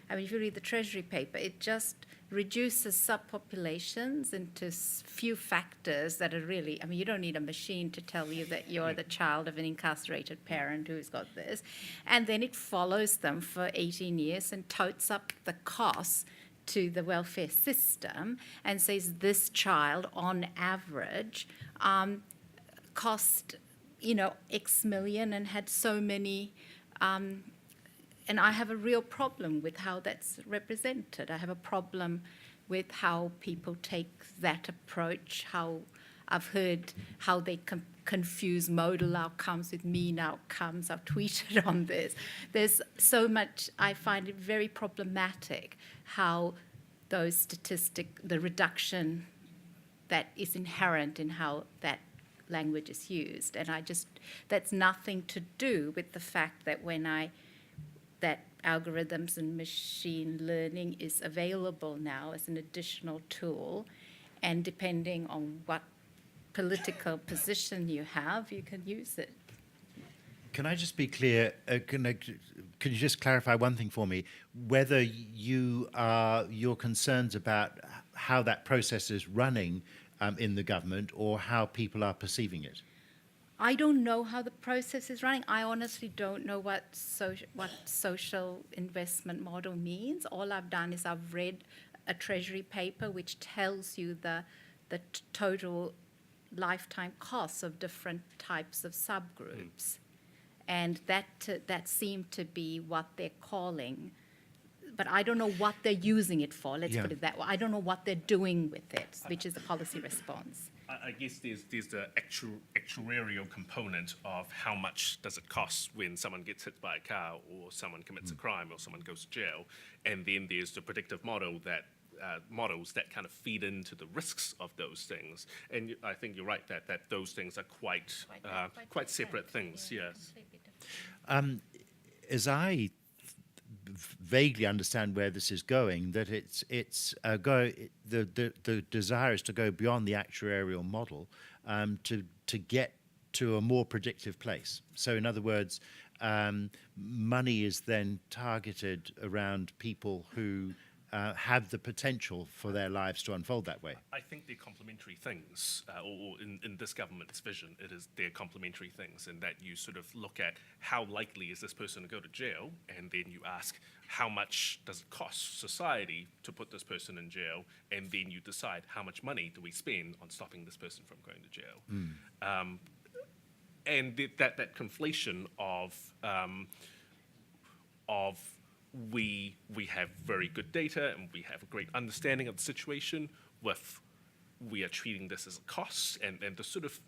I mean, if you read the Treasury paper, it just reduces subpopulations into few factors that are really, I mean, you don't need a machine to tell you that you're the child of an incarcerated parent who's got this. And then it follows them for 18 years and totes up the costs to the welfare system and says this child, on average, cost, X million and had so many, and I have a real problem with how that's represented. I have a problem with how people take that approach, how I've heard how they confuse modal outcomes with mean outcomes. I've tweeted on this. There's so much, I find it very problematic how those the reduction that is inherent in how that language is used. And that's nothing to do with the fact that that algorithms and machine learning is available now as an additional tool, and depending on what political position you have, you can use it. Can I just be clear? Can you just clarify one thing for me? Whether your concerns about how that process is running in the government, or how people are perceiving it? I don't know how the process is running. I honestly don't know what social investment model means. All I've done is I've read a Treasury paper which tells you the total lifetime costs of different types of subgroups. And that seemed to be what they're calling. But I don't know what they're using it for, let's put it that way. I don't know what they're doing with it, which is the policy response. I guess there's the actuarial component of how much does it cost when someone gets hit by a car or someone commits a crime or someone goes to jail. And then there's the predictive models that kind of feed into the risks of those things. And I think you're right that those things are quite separate things, yes. As I vaguely understand where this is going, that the desire is to go beyond the actuarial model to get to a more predictive place. So in other words, money is then targeted around people who have the potential for their lives to unfold that way. I think they're complementary things, or in this government's vision, they're complementary things, in that you sort of look at how likely is this person to go to jail, and then you ask how much does it cost society to put this person in jail, and then you decide how much money do we spend on stopping this person from going to jail. And that conflation of we have very good data and we have a great understanding of the situation, with we are treating this as a cost, and the sort of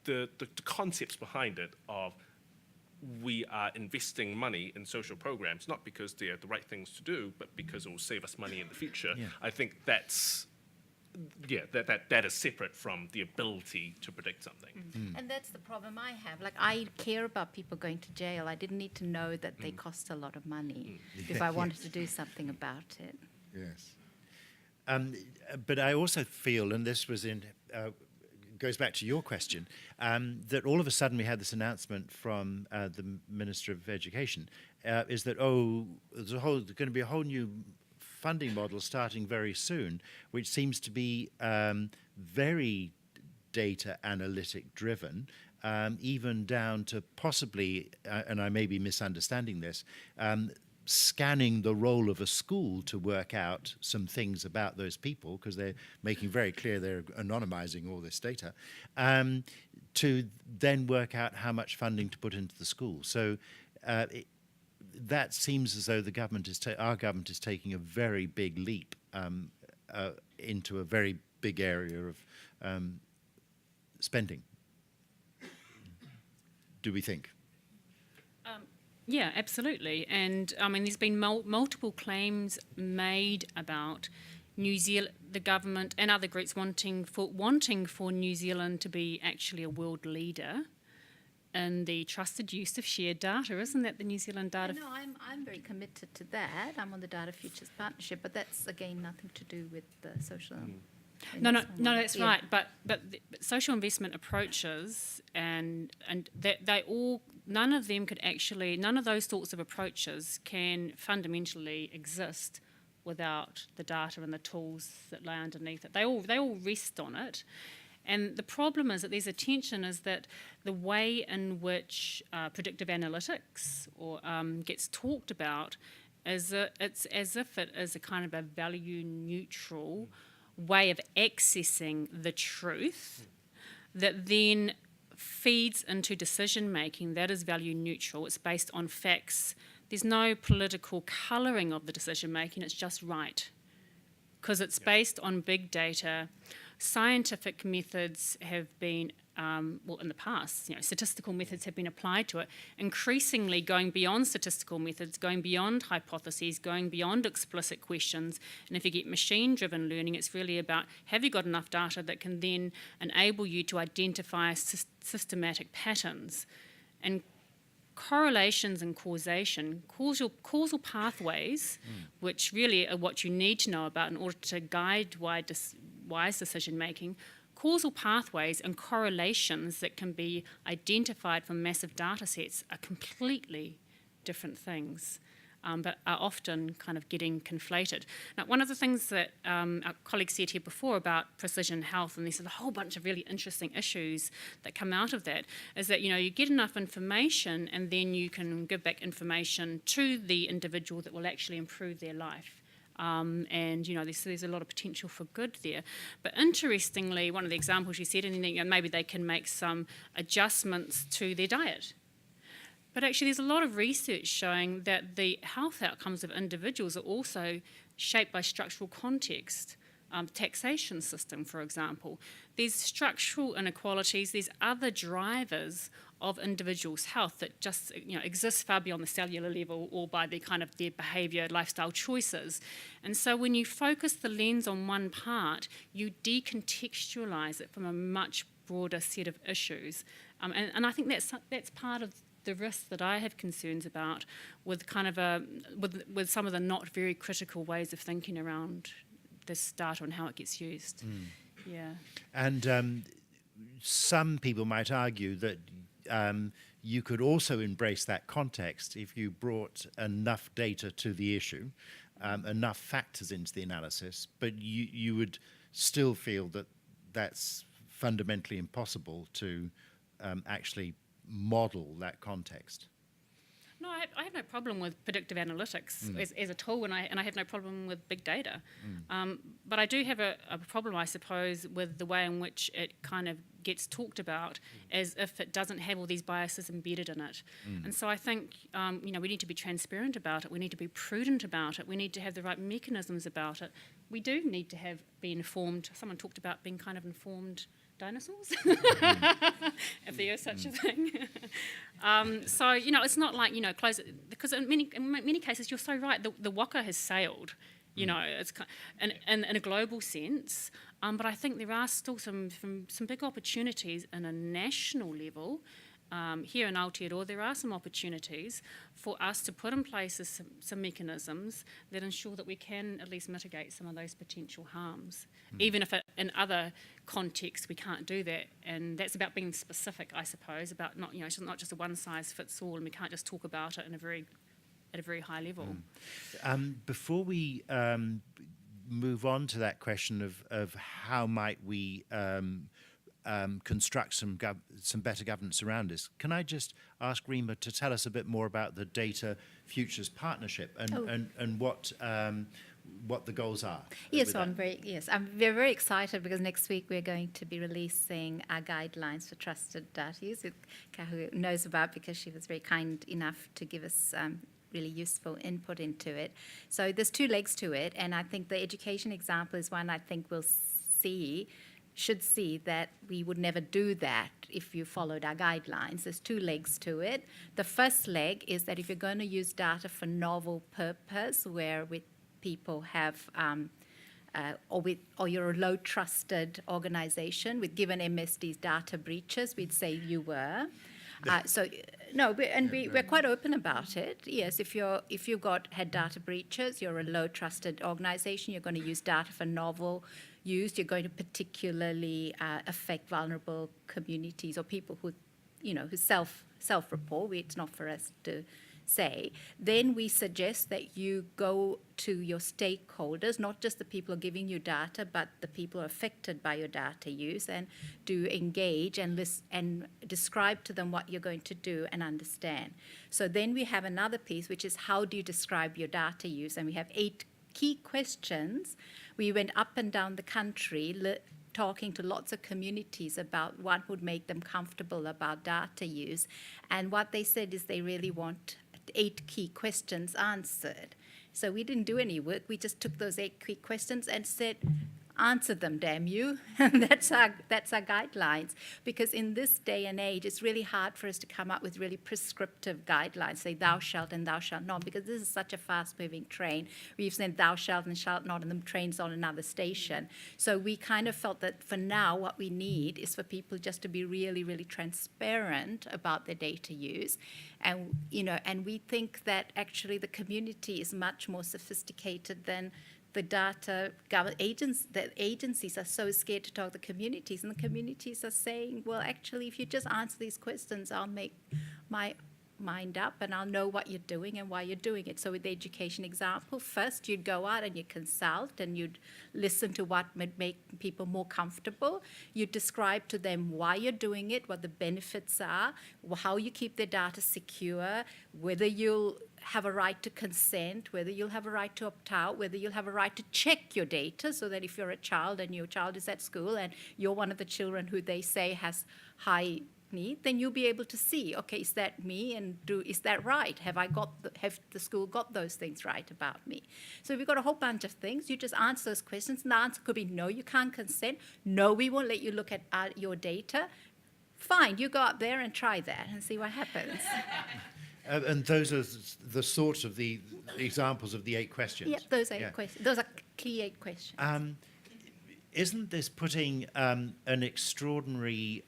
the concepts behind it of we are investing money in social programs not because they're the right things to do, but because it will save us money in the future. I think that is separate from the ability to predict something. And that's the problem I have. Like, I care about people going to jail. I didn't need to know that they cost a lot of money if I wanted to do something about it. Yes. But I also feel, and this was goes back to your question, that all of a sudden we had this announcement from the Minister of Education, is that, there's going to be a whole new funding model starting very soon, which seems to be very data analytic driven, even down to possibly, and I may be misunderstanding this, scanning the role of a school to work out some things about those people, because they're making very clear they're anonymizing all this data, to then work out how much funding to put into the school. So that seems as though the government our government is taking a very big leap into a very big area of spending. Do we think? Yeah, absolutely. And I mean, there's been multiple claims made about New Zealand, the government, and other groups wanting for New Zealand to be actually a world leader in the trusted use of shared data. Isn't that the New Zealand data? No, I'm very committed to that. I'm on the Data Futures Partnership, but that's again nothing to do with the social. No, that's right. But social investment approaches and none of those sorts of approaches can fundamentally exist without the data and the tools that lie underneath it. They all rest on it. And the problem is that there's a tension is that the way in which predictive analytics gets talked about it's as if it is a kind of a value neutral way of accessing the truth that then feeds into decision making that is value neutral. It's based on facts. There's no political colouring of the decision making, it's just right. Because it's based on big data. Scientific methods have been, in the past, statistical methods have been applied to it, increasingly going beyond statistical methods, going beyond hypotheses, going beyond explicit questions. And if you get machine-driven learning, it's really about, have you got enough data that can then enable you to identify systematic patterns? And correlations and causation, causal pathways, which really are what you need to know about in order to guide wise decision making, causal pathways and correlations that can be identified from massive data sets are completely different things, but are often kind of getting conflated. Now, one of the things that our colleague said here before about precision health, and there's a whole bunch of really interesting issues that come out of that, is that you get enough information and then you can give back information to the individual that will actually improve their life. And there's a lot of potential for good there. But interestingly, one of the examples you said, and maybe they can make some adjustments to their diet. But actually there's a lot of research showing that the health outcomes of individuals are also shaped by structural context. Taxation system, for example. There's structural inequalities, there's other drivers of individuals' health that just exist far beyond the cellular level or by their kind of their behaviour, lifestyle choices. And so when you focus the lens on one part, you decontextualise it from a much broader set of issues. And I think that's part of the risk that I have concerns about with kind of with some of the not very critical ways of thinking around this data and how it gets used. Yeah. And some people might argue that you could also embrace that context if you brought enough data to the issue, enough factors into the analysis, but you would still feel that that's fundamentally impossible to actually model that context. No, I have no problem with predictive analytics as a tool, and I have no problem with big data. But I do have a problem, I suppose, with the way in which it kind of gets talked about as if it doesn't have all these biases embedded in it. And so I think, we need to be transparent about it. We need to be prudent about it. We need to have the right mechanisms about it. We do need to be informed. Someone talked about being kind of informed dinosaurs, if there is such a thing. So it's not like close it, because in many cases you're so right. The waka has sailed. It's in a global sense. But I think there are still some big opportunities in a national level. Here in Aotearoa, there are some opportunities for us to put in place some mechanisms that ensure that we can at least mitigate some of those potential harms, even if in other contexts we can't do that. And that's about being specific, I suppose, about not just a one size fits all, and we can't just talk about it at a very high level. Before we move on to that question of how might we construct some better governance around this, can I just ask Rhema to tell us a bit more about the Data Futures Partnership and what the goals are? Yes, I'm we're very excited because next week we're going to be releasing our guidelines for trusted data use, which Kahu knows about because she was very kind enough to give us really useful input into it. So there's two legs to it, and I think the education example is one I think should see that we would never do that if you followed our guidelines. There's two legs to it. The first leg is that if you're going to use data for novel purpose, where with people have or you're a low trusted organization with given MSD's data breaches, we'd say you were. We're quite open about it. Yes, if you've had data breaches, you're a low trusted organization, you're going to use data for novel use, you're going to particularly affect vulnerable communities or people who self-report. It's not for us to say. Then we suggest that you go to your stakeholders, not just the people who are giving you data, but the people who are affected by your data use, and do engage and listen and describe to them what you're going to do and understand. So then we have another piece, which is how do you describe your data use? And we have 8 key questions. We went up and down the country talking to lots of communities about what would make them comfortable about data use. And what they said is they really want 8 key questions answered. So we didn't do any work. We just took those 8 key questions and said, answer them, damn you. And that's our guidelines. Because in this day and age, it's really hard for us to come up with really prescriptive guidelines, say thou shalt and thou shalt not, because this is such a fast-moving train. We've said thou shalt and shalt not, and the train's on another station. So we kind of felt that for now, what we need is for people just to be really, really transparent about their data use. And, and we think that actually the community is much more sophisticated than the data the agencies are so scared to talk to communities, and the communities are saying, well, actually, if you just answer these questions, I'll make my mind up and I'll know what you're doing and why you're doing it. So with the education example, first you'd go out and you consult and you'd listen to what would make people more comfortable. You'd describe to them why you're doing it, what the benefits are, how you keep their data secure, whether you'll have a right to consent, whether you'll have a right to opt out, whether you'll have a right to check your data, so that if you're a child and your child is at school and you're one of the children who they say has high need, then you'll be able to see, okay, is that me, and is that right? Have the school got those things right about me? So we've got a whole bunch of things. You just answer those questions, and the answer could be no, you can't consent. No, we won't let you look at your data. Fine, you go out there and try that and see what happens. And those are the sorts of the examples of the 8 questions. Yeah, those 8 questions. Those are key 8 questions. Isn't this putting an extraordinary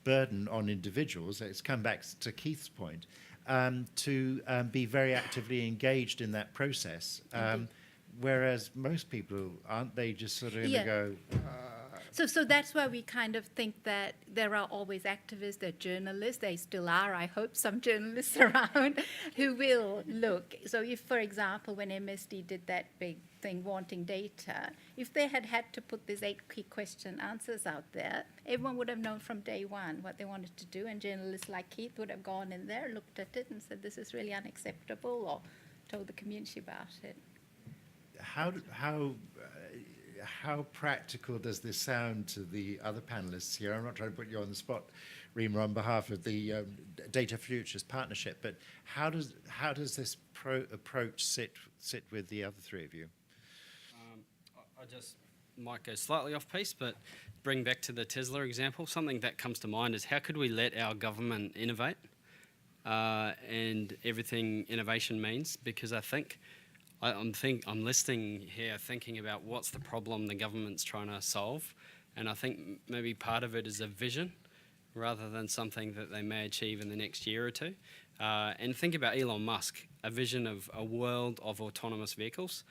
burden on individuals? It's come back to Keith's point, to be very actively engaged in that process, whereas most people aren't. They just sort of go. So that's why we kind of think that there are always activists, there are journalists, they still are, I hope, some journalists around who will look. So if, for example, when MSD did that big thing wanting data, if they had to put these 8 key question answers out there, everyone would have known from day one what they wanted to do, and journalists like Keith would have gone in there, looked at it and said, this is really unacceptable, or told the community about it. How practical does this sound to the other panelists here? I'm not trying to put you on the spot, Rhema, on behalf of the Data Futures Partnership, but how does this approach sit with the other 3 of you? I just might go slightly off piece, but bring back to the Tesla example. Something that comes to mind is how could we let our government innovate and everything innovation means? Because I think I'm listening here thinking about what's the problem the government's trying to solve, and I think maybe part of it is a vision rather than something that they may achieve in the next year or 2. And think about Elon Musk, a vision of a world of autonomous vehicles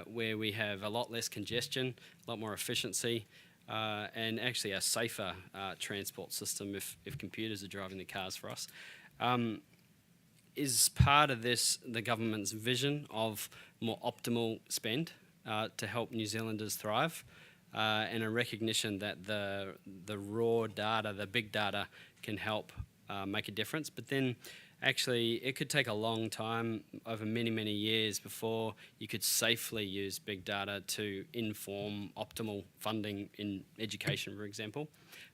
where we have a lot less congestion, a lot more efficiency, and actually a safer transport system if computers are driving the cars for us. Is part of this the government's vision of more optimal spend to help New Zealanders thrive, and a recognition that the raw data, the big data, can help make a difference. But then actually it could take a long time, over many, many years, before you could safely use big data to inform optimal funding in education, for example.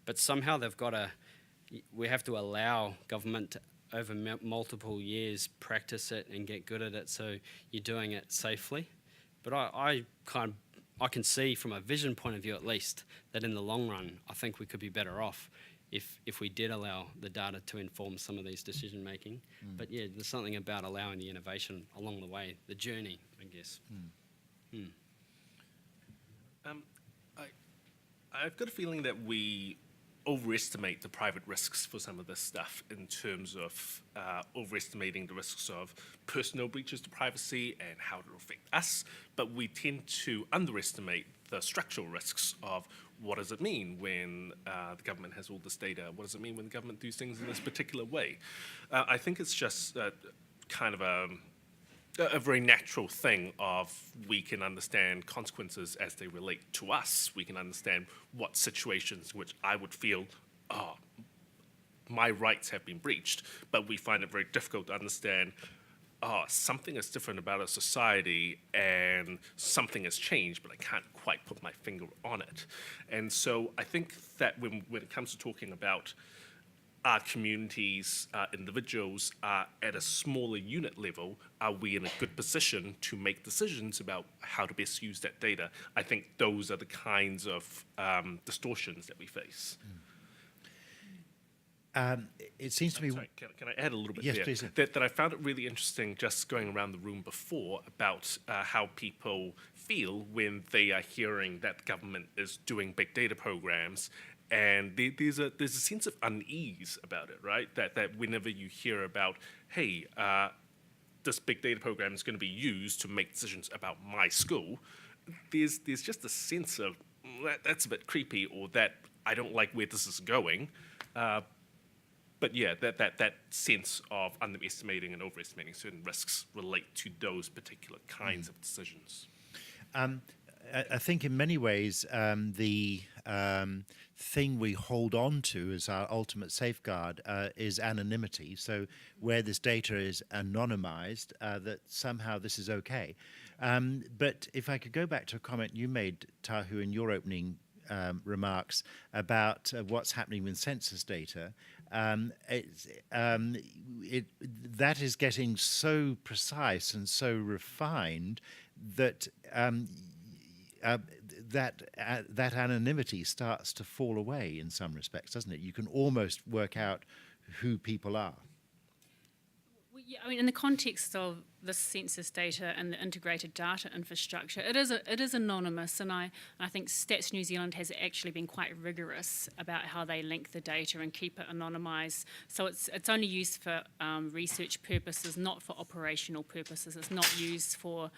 But somehow we have to allow government to over multiple years practice it and get good at it, so you're doing it safely. But I can see from a vision point of view at least that in the long run I think we could be better off if we did allow the data to inform some of these decision making. But yeah, there's something about allowing the innovation along the way, the journey, I guess. I've got a feeling that we overestimate the private risks for some of this stuff in terms of overestimating the risks of personal breaches to privacy and how it will affect us, but we tend to underestimate the structural risks of what does it mean when the government has all this data? What does it mean when the government does things in this particular way? I think it's just kind of a very natural thing of we can understand consequences as they relate to us. We can understand what situations in which I would feel, oh, my rights have been breached, but we find it very difficult to understand, oh, something is different about our society and something has changed, but I can't quite put my finger on it. And so I think that when it comes to talking about our communities, individuals at a smaller unit level, are we in a good position to make decisions about how to best use that data? I think those are the kinds of distortions that we face. It seems to me... Sorry, can I add a little bit yes, there? Please. That I found it really interesting just going around the room before about how people feel when they are hearing that government is doing big data programs. And there's a sense of unease about it, right? That whenever you hear about, hey, this big data program is going to be used to make decisions about my school, there's just a sense of that's a bit creepy, or that I don't like where this is going. But yeah, that sense of underestimating and overestimating certain risks relate to those particular kinds of decisions. I think in many ways the thing we hold on to as our ultimate safeguard is anonymity. So where this data is anonymized, that somehow this is okay. But if I could go back to a comment you made, Tahu, in your opening remarks about what's happening with census data, that is getting so precise and so refined that that anonymity starts to fall away in some respects, doesn't it? You can almost work out who people are. Well, yeah, I mean, in the context of the census data and the integrated data infrastructure, it is anonymous, and I think Stats New Zealand has actually been quite rigorous about how they link the data and keep it anonymised. So it's only used for research purposes, not for operational purposes. It's not used for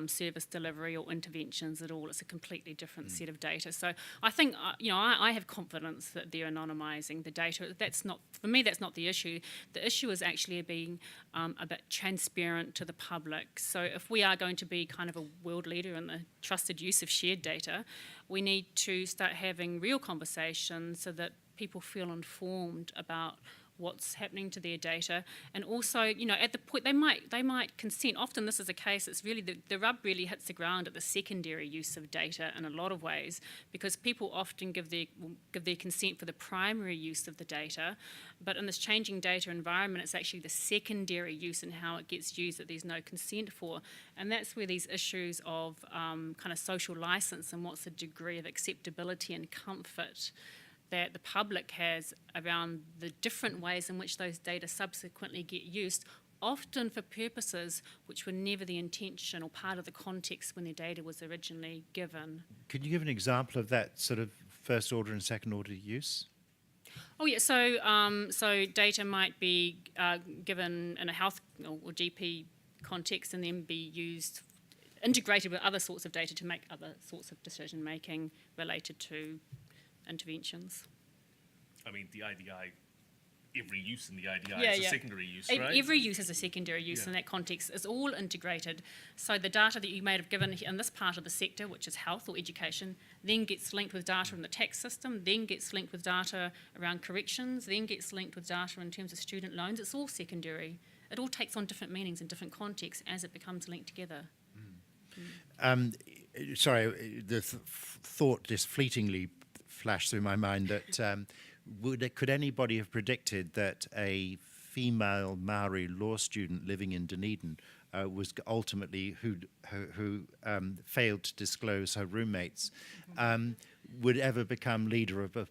service delivery or interventions at all. It's a completely different set of data. So I think I have confidence that they're anonymising the data. That's not, for me, that's not the issue. The issue is actually being a bit transparent to the public. So if we are going to be kind of a world leader in the trusted use of shared data, we need to start having real conversations so that people feel informed about what's happening to their data, and also, at the point they might consent. Often this is a case. It's really the rub really hits the ground at the secondary use of data in a lot of ways, because people often give their consent for the primary use of the data, but in this changing data environment, it's actually the secondary use and how it gets used that there's no consent for, and that's where these issues of kind of social license and what's the degree of acceptability and comfort that the public has around the different ways in which those data subsequently get used, often for purposes which were never the intention or part of the context when the data was originally given. Could you give an example of that sort of first order and second order use? Oh yeah, so data might be given in a health or GP context and then be used, integrated with other sorts of data to make other sorts of decision making related to interventions. I mean, the IDI, every use in the IDI is a secondary use, right? Every use is a secondary use in that context. It's all integrated. So the data that you may have given in this part of the sector, which is health or education, then gets linked with data in the tax system, then gets linked with data around corrections, then gets linked with data in terms of student loans. It's all secondary. It all takes on different meanings in different contexts as it becomes linked together. Sorry, the thought just fleetingly flashed through my mind that could anybody have predicted that a female Maori law student living in Dunedin was ultimately who failed to disclose her roommates, would ever become leader of a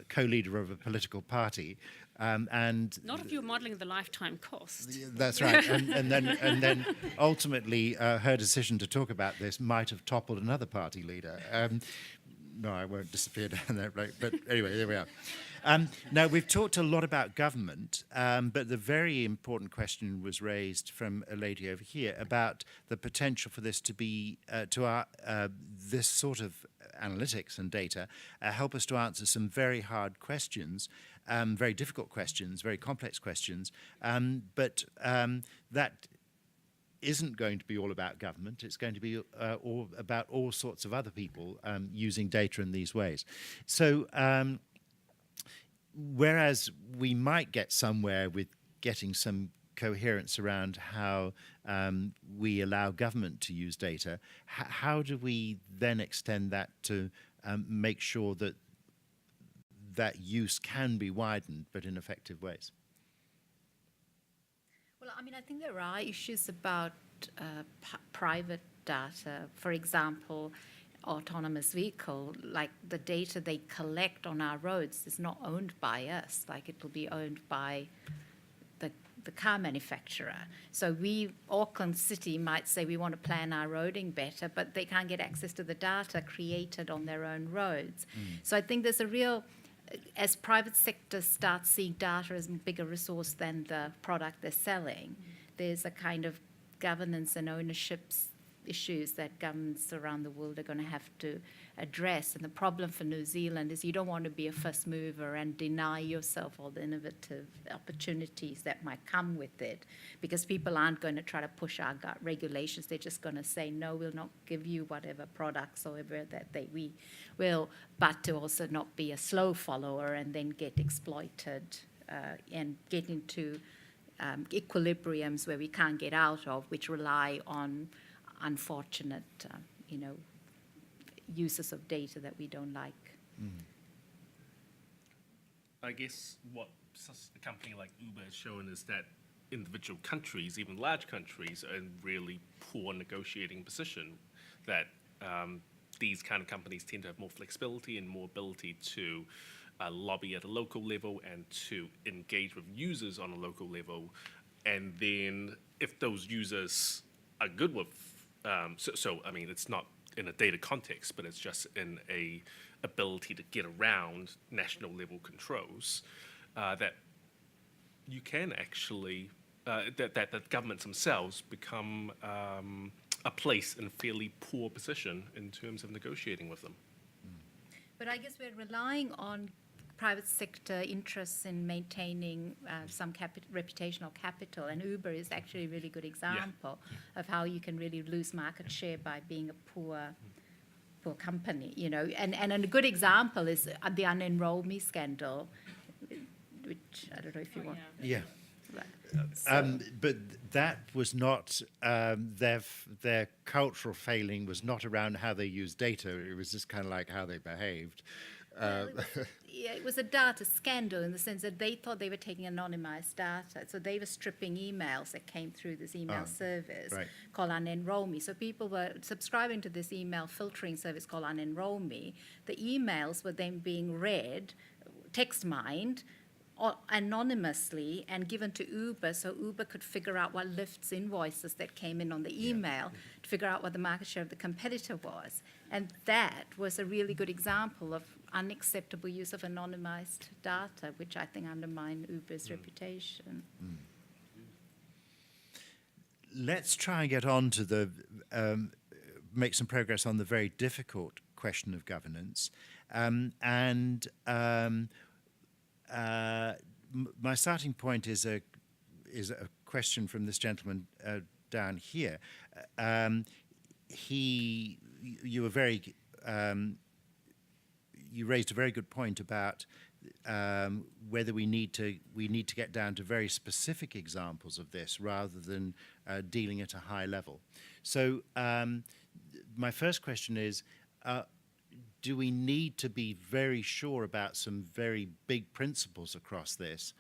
co-leader of a political party, and Not if you're modelling the lifetime cost. that's right. And then ultimately her decision to talk about this might have toppled another party leader. No, I won't disappear down that road. But anyway, there we are. Now, we've talked a lot about government, but the very important question was raised from a lady over here about the potential for this to be, this sort of analytics and data, help us to answer some very hard questions, very difficult questions, very complex questions, but that isn't going to be all about government. It's going to be all about all sorts of other people using data in these ways. So whereas we might get somewhere with getting some coherence around how we allow government to use data, how do we then extend that to make sure that that use can be widened, but in effective ways? Well, I mean, I think there are issues about private data. For example, autonomous vehicle, like the data they collect on our roads is not owned by us. Like it will be owned by the car manufacturer. So Auckland City might say we want to plan our roading better, but they can't get access to the data created on their own roads. So I think there's a real, as private sector starts seeing data as a bigger resource than the product they're selling, there's a kind of governance and ownership issues that governments around the world are going to have to address. And the problem for New Zealand is you don't want to be a first mover and deny yourself all the innovative opportunities that might come with it, because people aren't going to try to push our regulations. They're just going to say, no, we'll not give you whatever products or whatever that we will, but to also not be a slow follower and then get exploited and get into equilibriums where we can't get out of, which rely on unfortunate, uses of data that we don't like. I guess what a company like Uber has shown is that individual countries, even large countries, are in really poor negotiating position, that these kind of companies tend to have more flexibility and more ability to lobby at a local level and to engage with users on a local level. And then if those users are good with, so I mean, it's not in a data context, but it's just in a ability to get around national level controls, that you can actually, that governments themselves become a place in a fairly poor position in terms of negotiating with them. But I guess we're relying on private sector interests in maintaining some reputational capital, and Uber is actually a really good example of how you can really lose market share by being a poor company, And a good example is the Unenroll Me scandal, which I don't know if you want. Yeah. Right. But that was not, their cultural failing was not around how they used data. It was just kind of like how they behaved. It was a data scandal in the sense that they thought they were taking anonymized data. So they were stripping emails that came through this email service called Unenroll Me. So people were subscribing to this email filtering service called Unenroll Me. The emails were then being read, text mined, anonymously and given to Uber, so Uber could figure out what Lyft's invoices that came in on the email to figure out what the market share of the competitor was. And that was a really good example of unacceptable use of anonymized data, which I think undermined Uber's reputation. Let's try and get on to the, make some progress on the very difficult question of governance. My starting point is a question from this gentleman down here. You raised a very good point about whether we need to get down to very specific examples of this rather than dealing at a high level. So my first question is, do we need to be very sure about some very big principles across this,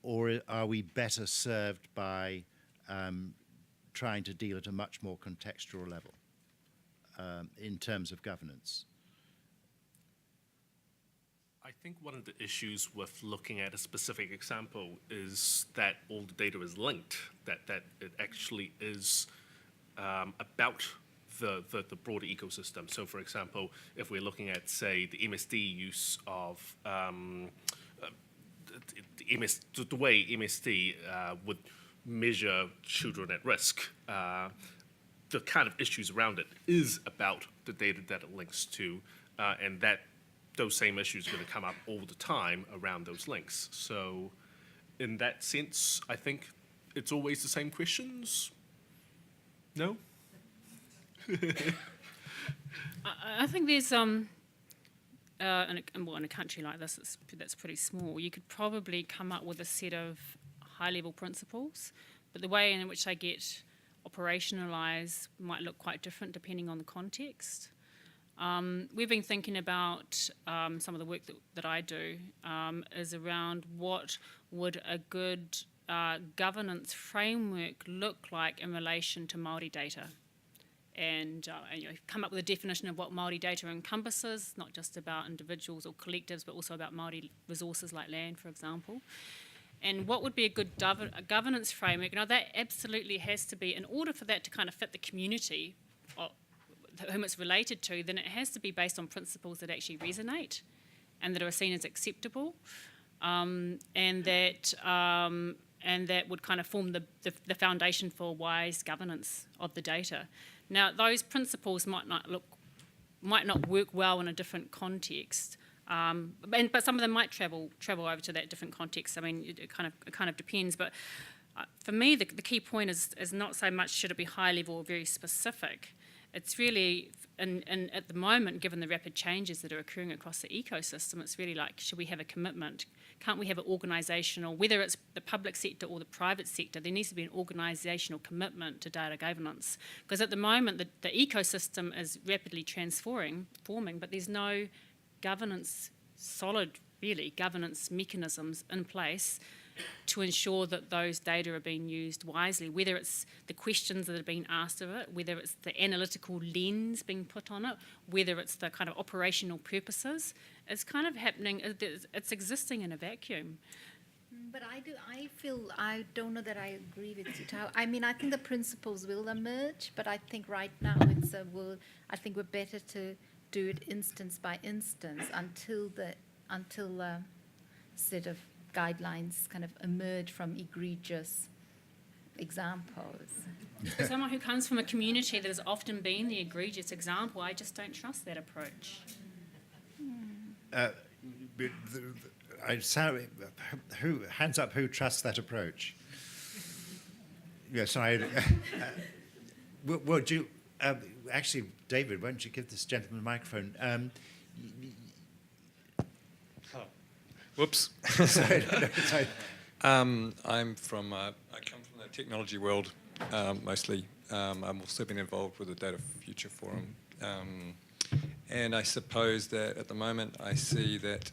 or are we better served by trying to deal at a much more contextual level in terms of governance? I think one of the issues with looking at a specific example is that all the data is linked, that it actually is about the broader ecosystem. So, for example, if we're looking at, say, the MSD use of the way MSD would measure children at risk, the kind of issues around it is about the data that it links to, and that those same issues are going to come up all the time around those links. So in that sense, I think it's always the same questions. No? I think there's in a country like this that's pretty small, you could probably come up with a set of high-level principles, but the way in which they get operationalised might look quite different depending on the context. We've been thinking about some of the work that I do is around what would a good governance framework look like in relation to Māori data. And come up with a definition of what Māori data encompasses, not just about individuals or collectives, but also about Māori resources like land, for example. And what would be a good governance framework? Now, that absolutely has to be, in order for that to kind of fit the community whom it's related to, then it has to be based on principles that actually resonate and that are seen as acceptable, and that would kind of form the foundation for wise governance of the data. Now, those principles might not work well in a different context, but some of them might travel over to that different context. I mean, it kind of depends. But for me, the key point is not so much should it be high level or very specific. It's really, and at the moment, given the rapid changes that are occurring across the ecosystem, it's really like, should we have a commitment? Can't we have an organisational, whether it's the public sector or the private sector, there needs to be an organisational commitment to data governance. Because at the moment, the ecosystem is rapidly forming, but there's no solid governance mechanisms in place to ensure that those data are being used wisely, whether it's the questions that are being asked of it, whether it's the analytical lens being put on it, whether it's the kind of operational purposes. It's kind of happening, it's existing in a vacuum. But I don't know that I agree with you, Tahu. I mean, I think the principles will emerge, but I think right now I think we're better to do it instance by instance until set of guidelines kind of emerge from egregious examples. For someone who comes from a community that has often been the egregious example, I just don't trust that approach. Hands up, who trusts that approach? Yes, well, do you, actually, David, why don't you give this gentleman the microphone? Whoops. Sorry. I'm from, I come from the technology world mostly. I'm also been involved with the Data Future Forum. And I suppose that at the moment I see that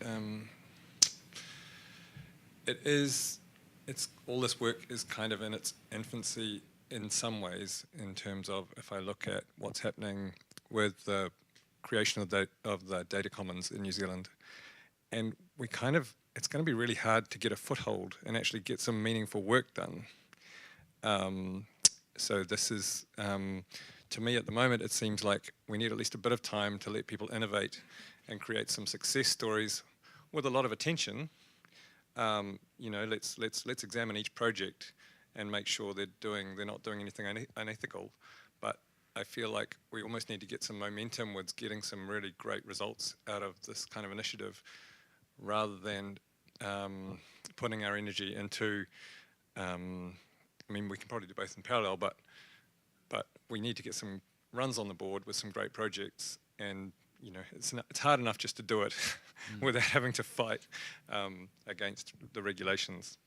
all this work is kind of in its infancy in some ways, in terms of if I look at what's happening with the creation of the data commons in New Zealand. And it's going to be really hard to get a foothold and actually get some meaningful work done. So this is, to me at the moment, it seems like we need at least a bit of time to let people innovate and create some success stories with a lot of attention. Let's examine each project and make sure they're not doing anything unethical. But I feel like we almost need to get some momentum with getting some really great results out of this kind of initiative, rather than putting our energy into, we can probably do both in parallel, but we need to get some runs on the board with some great projects, and it's hard enough just to do it without having to fight against the regulations.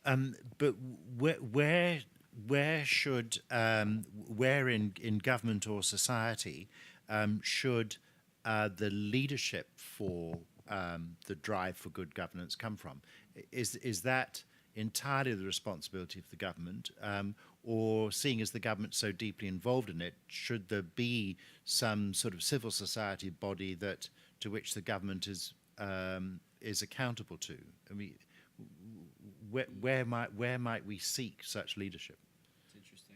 But where in government or society should the leadership for the drive for good governance come from? Is that entirely the responsibility of the government, or seeing as the government so deeply involved in it, should there be some sort of civil society body that to which the government is accountable to? I mean, where might we seek such leadership? It's interesting.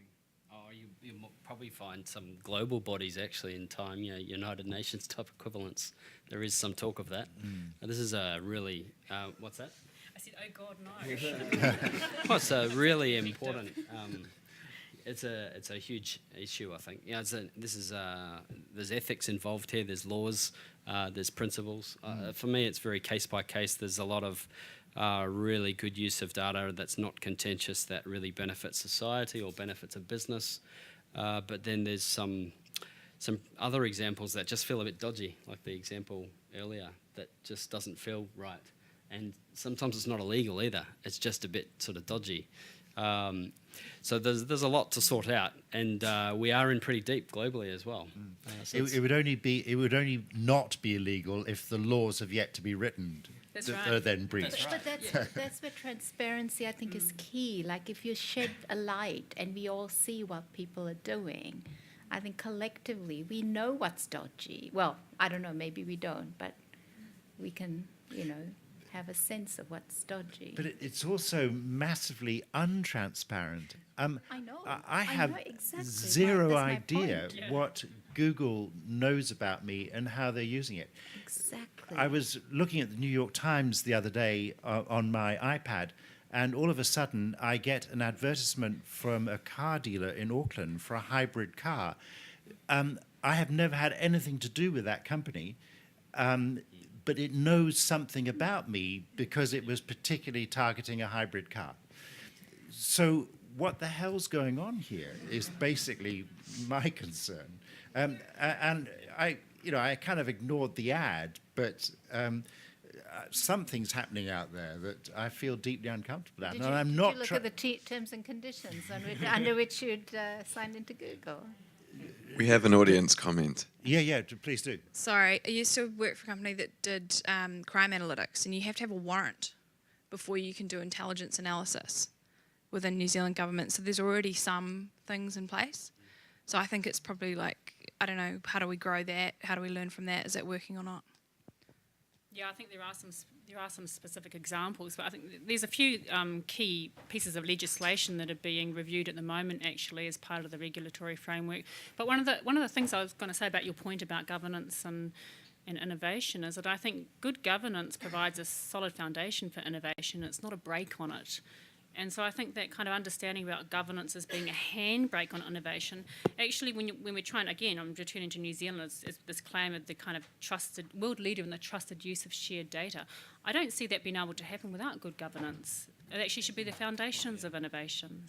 You probably find some global bodies actually in time, United Nations type equivalents. There is some talk of that. This is a really, what's that? I said, oh God, no. Well, it's a really important. It's a huge issue, I think. There's ethics involved here. There's laws. There's principles. For me, it's very case by case. There's a lot of really good use of data that's not contentious, that really benefits society or benefits a business. But then there's some other examples that just feel a bit dodgy, like the example earlier, that just doesn't feel right. And sometimes it's not illegal either. It's just a bit sort of dodgy. So there's a lot to sort out, and we are in pretty deep globally as well. It would only not be illegal if the laws have yet to be written. That's that right. are then breached. But that's where transparency, I think, is key. Like if you shed a light and we all see what people are doing, I think collectively we know what's dodgy. Well, I don't know, maybe we don't, but we can, have a sense of what's dodgy. But it's also massively untransparent. I know. I have exactly. zero That's my idea point. what Google knows about me and how they're using it. Exactly. I was looking at the New York Times the other day on my iPad, and all of a sudden I get an advertisement from a car dealer in Auckland for a hybrid car. I have never had anything to do with that company. But it knows something about me because it was particularly targeting a hybrid car. So what the hell's going on here is basically my concern. And I kind of ignored the ad, but something's happening out there that I feel deeply uncomfortable at. Did you look at the terms and conditions under which you'd signed into Google? We have an audience comment. Yeah, please do. Sorry, I used to work for a company that did crime analytics, and you have to have a warrant before you can do intelligence analysis within New Zealand government. So there's already some things in place. So I think it's probably like, I don't know, how do we grow that? How do we learn from that? Is it working or not? Yeah, I think there are some specific examples, but I think there's a few key pieces of legislation that are being reviewed at the moment, actually, as part of the regulatory framework. But one of the things I was going to say about your point about governance and innovation is that I think good governance provides a solid foundation for innovation. It's not a brake on it. And so I think that kind of understanding about governance as being a handbrake on innovation, actually when we're trying, again, I'm returning to New Zealand, it's this claim of the kind of trusted, world leader in the trusted use of shared data. I don't see that being able to happen without good governance. It actually should be the foundations of innovation.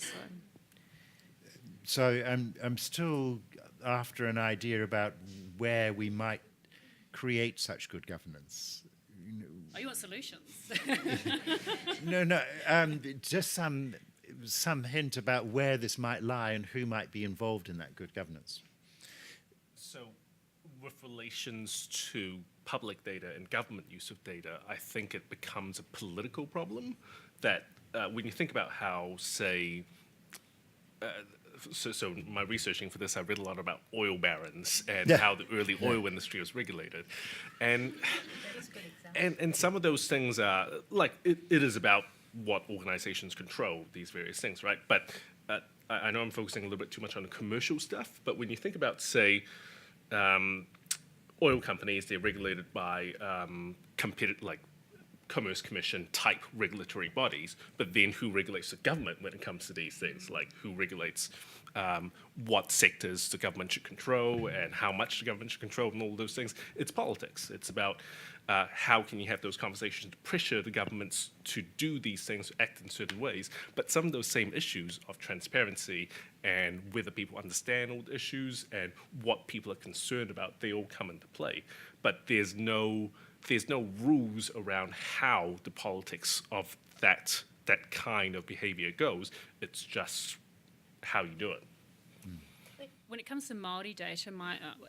So I'm still after an idea about where we might create such good governance. Oh, you want solutions? No. Just some hint about where this might lie and who might be involved in that good governance. So, with relations to public data and government use of data, I think it becomes a political problem that when you think about how, say, so my researching for this, I read a lot about oil barons and how the early oil industry was regulated. And some of those things are, like, it is about what organizations control these various things, right? But I know I'm focusing a little bit too much on the commercial stuff, but when you think about, say, oil companies, they're regulated by Commerce Commission type regulatory bodies, but then who regulates the government when it comes to these things? Like who regulates what sectors the government should control and how much the government should control and all those things? It's politics. It's about how can you have those conversations to pressure the governments to do these things, act in certain ways. But some of those same issues of transparency and whether people understand all the issues and what people are concerned about, they all come into play. But there's no rules around how the politics of that kind of behavior goes. It's just how you do it. when it comes to Māori data,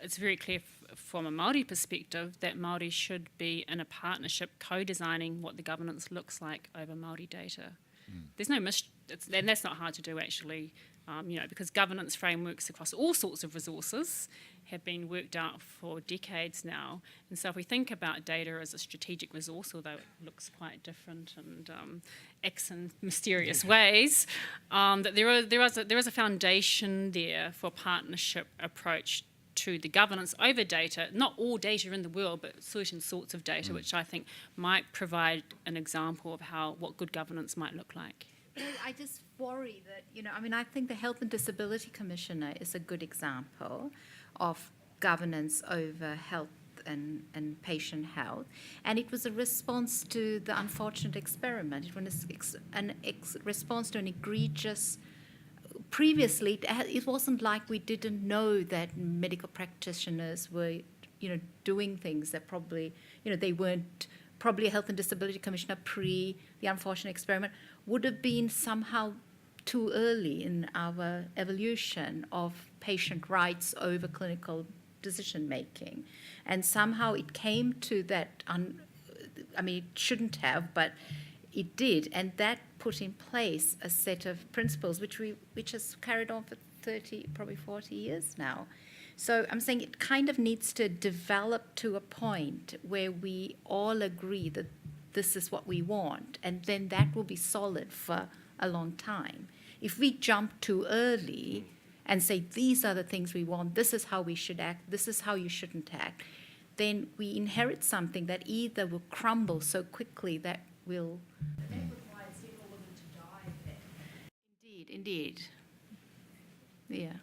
it's very clear from a Māori perspective that Māori should be in a partnership co-designing what the governance looks like over Māori data. There's no and that's not hard to do actually, because governance frameworks across all sorts of resources have been worked out for decades now. And so if we think about data as a strategic resource, although it looks quite different and acts in mysterious ways, that there is a foundation there for a partnership approach to the governance over data, not all data in the world, but certain sorts of data, which I think might provide an example of what good governance might look like. I just worry that, I think the Health and Disability Commissioner is a good example of governance over health and patient health. And it was a response to the unfortunate experiment. It was a response to an egregious. Previously, it wasn't like we didn't know that medical practitioners were, doing things that probably, they weren't. Probably a Health and Disability Commissioner pre the unfortunate experiment would have been somehow too early in our evolution of patient rights over clinical decision making, and somehow it came to that. It shouldn't have, but it did, and that put in place a set of principles which has carried on for 30, probably 40 years now. So I'm saying it kind of needs to develop to a point where we all agree that this is what we want, and then that will be solid for a long time. If we jump too early and say, these are the things we want, this is how we should act, this is how you shouldn't act, then we inherit something that either will crumble so quickly that will... That requires several women to die. Indeed. Yeah.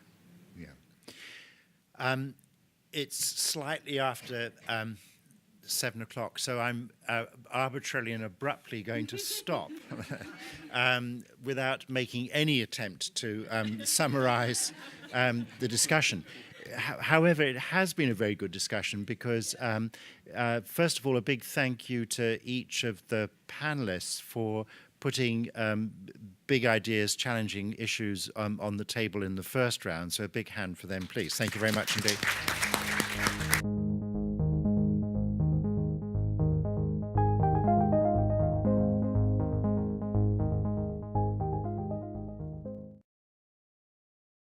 It's slightly after 7 o'clock, so I'm arbitrarily and abruptly going to stop without making any attempt to summarize the discussion. However, it has been a very good discussion because, first of all, a big thank you to each of the panelists for putting big ideas, challenging issues on the table in the first round. So a big hand for them, please. Thank you very much indeed.